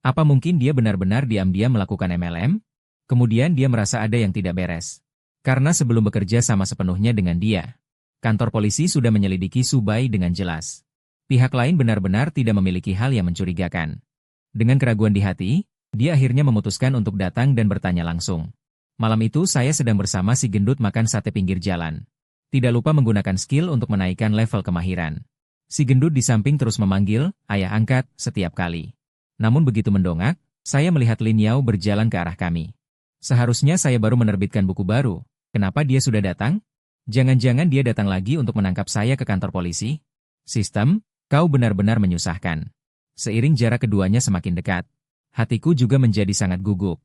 [SPEAKER 2] Apa mungkin dia benar-benar diam-diam melakukan MLM? Kemudian dia merasa ada yang tidak beres. Karena sebelum bekerja sama sepenuhnya dengan dia, kantor polisi sudah menyelidiki Subai dengan jelas. Pihak lain benar-benar tidak memiliki hal yang mencurigakan. Dengan keraguan di hati, dia akhirnya memutuskan untuk datang dan bertanya langsung. Malam itu saya sedang bersama si gendut makan sate pinggir jalan. Tidak lupa menggunakan skill untuk menaikkan level kemahiran. Si gendut di samping terus memanggil, ayah angkat, setiap kali. Namun begitu mendongak, saya melihat Lin Yao berjalan ke arah kami. Seharusnya saya baru menerbitkan buku baru. Kenapa dia sudah datang? Jangan-jangan dia datang lagi untuk menangkap saya ke kantor polisi? Sistem, kau benar-benar menyusahkan. Seiring jarak keduanya semakin dekat, hatiku juga menjadi sangat gugup.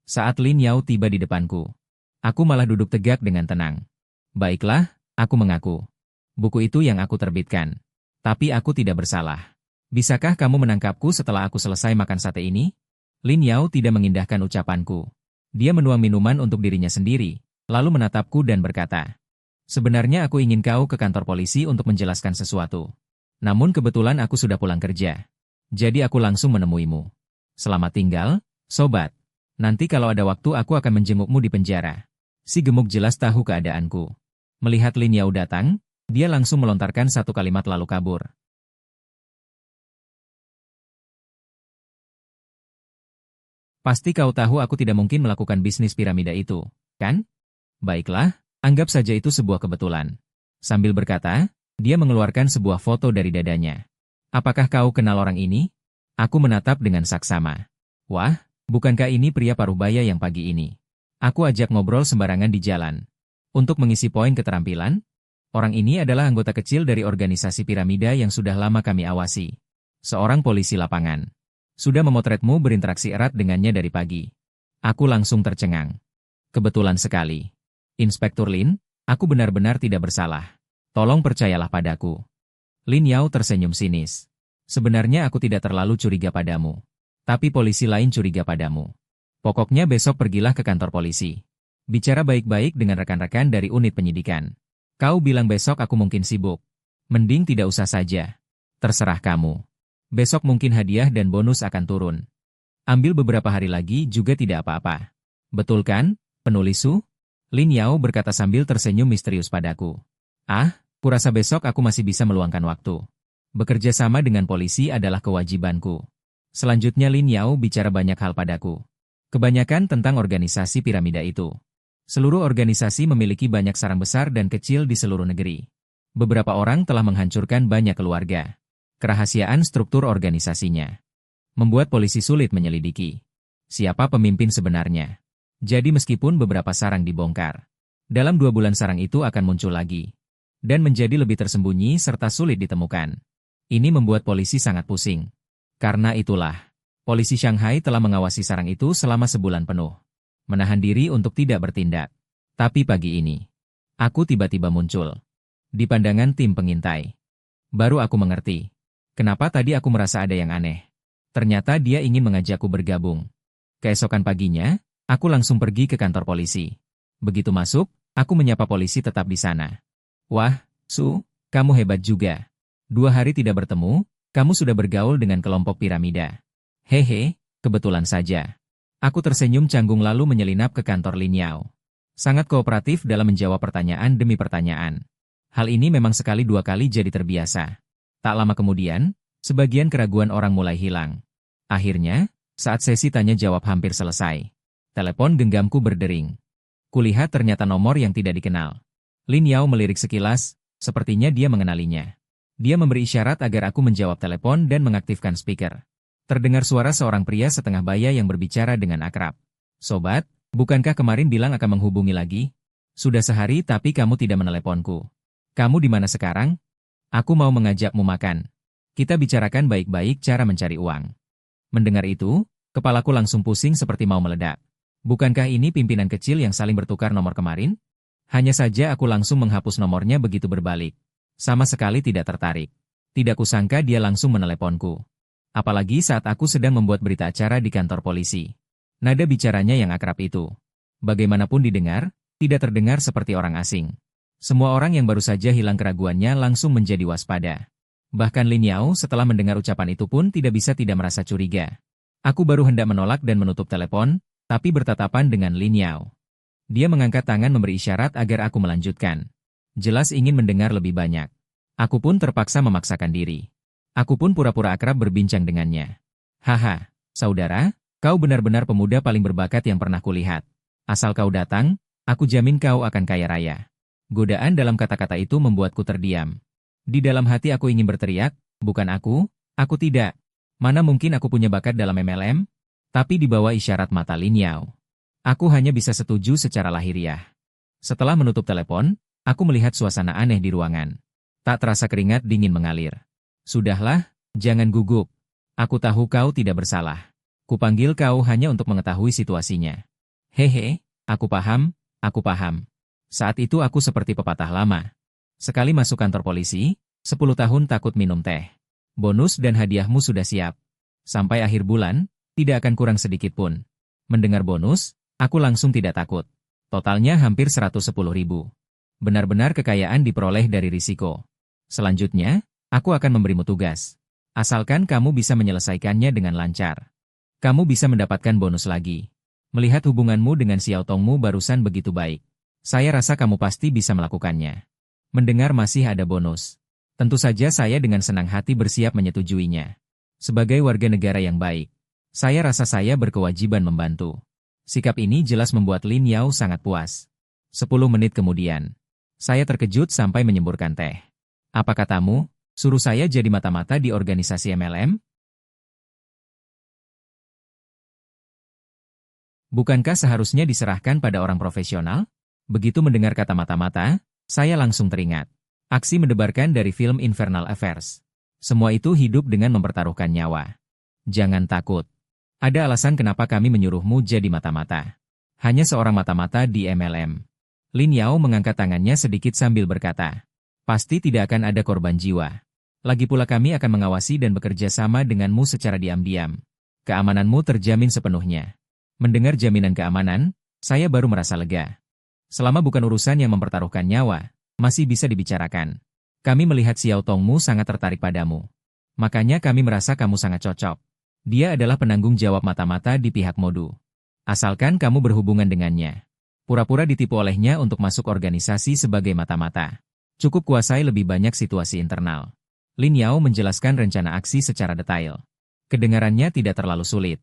[SPEAKER 2] Saat Lin Yao tiba di depanku, aku malah duduk tegak dengan tenang. Baiklah, aku mengaku. Buku itu yang aku terbitkan. Tapi aku tidak bersalah. Bisakah kamu menangkapku setelah aku selesai makan sate ini? Lin Yao tidak mengindahkan ucapanku. Dia menuang minuman untuk dirinya sendiri, lalu menatapku dan berkata, sebenarnya aku ingin kau ke kantor polisi untuk menjelaskan sesuatu. Namun kebetulan aku sudah pulang kerja. Jadi aku langsung menemuimu. Selamat tinggal, sobat. Nanti kalau ada waktu aku akan menjengukmu di penjara. Si gemuk jelas tahu keadaanku. Melihat Lin Yao datang, dia langsung melontarkan satu kalimat lalu kabur. Pasti kau tahu aku tidak mungkin melakukan bisnis piramida itu, kan? Baiklah, anggap saja itu sebuah kebetulan. Sambil berkata, dia mengeluarkan sebuah foto dari dadanya. Apakah kau kenal orang ini? Aku menatap dengan saksama. Wah, bukankah ini pria Parubaya yang pagi ini? Aku ajak ngobrol sembarangan di jalan. Untuk mengisi poin keterampilan, orang ini adalah anggota kecil dari organisasi piramida yang sudah lama kami awasi. Seorang polisi lapangan. Sudah memotretmu berinteraksi erat dengannya dari pagi. Aku langsung tercengang. Kebetulan sekali. Inspektur Lin, aku benar-benar tidak bersalah. Tolong percayalah padaku. Lin Yao tersenyum sinis. Sebenarnya aku tidak terlalu curiga padamu. Tapi polisi lain curiga padamu. Pokoknya besok pergilah ke kantor polisi. Bicara baik-baik dengan rekan-rekan dari unit penyidikan. Kau bilang besok aku mungkin sibuk. Mending tidak usah saja. Terserah kamu. Besok mungkin hadiah dan bonus akan turun. Ambil beberapa hari lagi juga tidak apa-apa. Betul kan, penulisu? Lin Yao berkata sambil tersenyum misterius padaku. Ah, kurasa besok aku masih bisa meluangkan waktu. Bekerja sama dengan polisi adalah kewajibanku. Selanjutnya Lin Yao bicara banyak hal padaku. Kebanyakan tentang organisasi piramida itu. Seluruh organisasi memiliki banyak sarang besar dan kecil di seluruh negeri. Beberapa orang telah menghancurkan banyak keluarga. Kerahasiaan struktur organisasinya membuat polisi sulit menyelidiki siapa pemimpin sebenarnya. Jadi meskipun beberapa sarang dibongkar, dalam 2 bulan sarang itu akan muncul lagi dan menjadi lebih tersembunyi serta sulit ditemukan. Ini membuat polisi sangat pusing. Karena itulah, polisi Shanghai telah mengawasi sarang itu selama sebulan penuh. Menahan diri untuk tidak bertindak. Tapi pagi ini, aku tiba-tiba muncul di pandangan tim pengintai. Baru aku mengerti. Kenapa tadi aku merasa ada yang aneh? Ternyata dia ingin mengajakku bergabung. Keesokan paginya, aku langsung pergi ke kantor polisi. Begitu masuk, aku menyapa polisi tetap di sana. Wah, Su, kamu hebat juga. 2 hari tidak bertemu, kamu sudah bergaul dengan kelompok piramida. Hehe, kebetulan saja. Aku tersenyum canggung lalu menyelinap ke kantor Lin Yao. Sangat kooperatif dalam menjawab pertanyaan demi pertanyaan. Hal ini memang sekali 2 kali jadi terbiasa. Tak lama kemudian, sebagian keraguan orang mulai hilang. Akhirnya, saat sesi tanya jawab hampir selesai, Telepon genggamku berdering. Kulihat ternyata nomor yang tidak dikenal. Lin Yao melirik sekilas, sepertinya dia mengenalinya. Dia memberi isyarat agar aku menjawab telepon dan mengaktifkan speaker. Terdengar suara seorang pria setengah baya yang berbicara dengan akrab. Sobat, bukankah kemarin bilang akan menghubungi lagi? Sudah sehari tapi kamu tidak meneleponku. Kamu di mana sekarang? Aku mau mengajakmu makan. Kita bicarakan baik-baik cara mencari uang. Mendengar itu, kepalaku langsung pusing seperti mau meledak. Bukankah ini pimpinan kecil yang saling bertukar nomor kemarin? Hanya saja aku langsung menghapus nomornya begitu berbalik. Sama sekali tidak tertarik. Tidak kusangka dia langsung meneleponku. Apalagi saat aku sedang membuat berita acara di kantor polisi. Nada bicaranya yang akrab itu. Bagaimanapun didengar, tidak terdengar seperti orang asing. Semua orang yang baru saja hilang keraguannya langsung menjadi waspada. Bahkan Lin Yao setelah mendengar ucapan itu pun tidak bisa tidak merasa curiga. Aku baru hendak menolak dan menutup telepon, tapi bertatapan dengan Lin Yao. Dia mengangkat tangan memberi isyarat agar aku melanjutkan. Jelas ingin mendengar lebih banyak. Aku pun terpaksa memaksakan diri. Aku pun pura-pura akrab berbincang dengannya. Haha, saudara, kau benar-benar pemuda paling berbakat yang pernah kulihat. Asal kau datang, aku jamin kau akan kaya raya. Godaan dalam kata-kata itu membuatku terdiam. Di dalam hati aku ingin berteriak, bukan aku tidak. Mana mungkin aku punya bakat dalam MLM? Tapi di bawah isyarat mata Lin Yao, aku hanya bisa setuju secara lahiriah. Setelah menutup telepon, aku melihat suasana aneh di ruangan. Tak terasa keringat dingin mengalir. Sudahlah, jangan gugup. Aku tahu kau tidak bersalah. Kupanggil kau hanya untuk mengetahui situasinya. Hehe, aku paham. Saat itu aku seperti pepatah lama. Sekali masuk kantor polisi, 10 tahun takut minum teh. Bonus dan hadiahmu sudah siap. Sampai akhir bulan, tidak akan kurang sedikit pun. Mendengar bonus, aku langsung tidak takut. Totalnya hampir 110.000. Benar-benar kekayaan diperoleh dari risiko. Selanjutnya, aku akan memberimu tugas. Asalkan kamu bisa menyelesaikannya dengan lancar. Kamu bisa mendapatkan bonus lagi. Melihat hubunganmu dengan Xiao Tongmu barusan begitu baik. Saya rasa kamu pasti bisa melakukannya. Mendengar masih ada bonus. Tentu saja saya dengan senang hati bersiap menyetujuinya. Sebagai warga negara yang baik, saya rasa saya berkewajiban membantu. Sikap ini jelas membuat Lin Yao sangat puas. 10 menit kemudian, saya terkejut sampai menyemburkan teh. Apa katamu, suruh saya jadi mata-mata di organisasi MLM? Bukankah seharusnya diserahkan pada orang profesional? Begitu mendengar kata mata-mata, saya langsung teringat. Aksi mendebarkan dari film Infernal Affairs. Semua itu hidup dengan mempertaruhkan nyawa. Jangan takut. Ada alasan kenapa kami menyuruhmu jadi mata-mata. Hanya seorang mata-mata di MLM. Lin Yao mengangkat tangannya sedikit sambil berkata, pasti tidak akan ada korban jiwa. Lagi pula kami akan mengawasi dan bekerja sama denganmu secara diam-diam. Keamananmu terjamin sepenuhnya. Mendengar jaminan keamanan, saya baru merasa lega. Selama bukan urusan yang mempertaruhkan nyawa, masih bisa dibicarakan. Kami melihat Xiao Tongmu sangat tertarik padamu. Makanya kami merasa kamu sangat cocok. Dia adalah penanggung jawab mata-mata di pihak Modu. Asalkan kamu berhubungan dengannya. Pura-pura ditipu olehnya untuk masuk organisasi sebagai mata-mata. Cukup kuasai lebih banyak situasi internal. Lin Yao menjelaskan rencana aksi secara detail. Kedengarannya tidak terlalu sulit.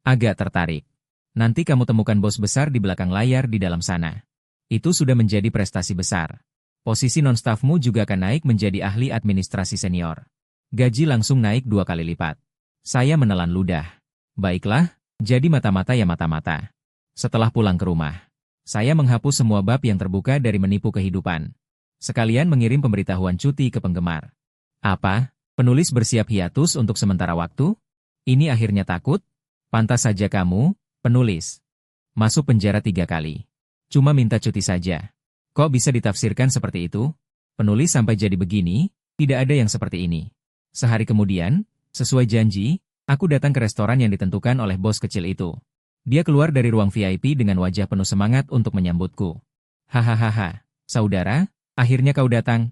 [SPEAKER 2] Agak tertarik. Nanti kamu temukan bos besar di belakang layar di dalam sana. Itu sudah menjadi prestasi besar. Posisi non-staffmu juga akan naik menjadi ahli administrasi senior. Gaji langsung naik 2 kali lipat. Saya menelan ludah. Baiklah, jadi mata-mata ya mata-mata. Setelah pulang ke rumah, saya menghapus semua bab yang terbuka dari menipu kehidupan. Sekalian mengirim pemberitahuan cuti ke penggemar. Apa? Penulis bersiap hiatus untuk sementara waktu? Ini akhirnya takut? Pantas saja kamu, penulis. Masuk penjara 3 kali. Cuma minta cuti saja. Kok bisa ditafsirkan seperti itu? Penulis sampai jadi begini, tidak ada yang seperti ini. Sehari kemudian, sesuai janji, aku datang ke restoran yang ditentukan oleh bos kecil itu. Dia keluar dari ruang VIP dengan wajah penuh semangat untuk menyambutku. Hahaha, saudara, akhirnya kau datang.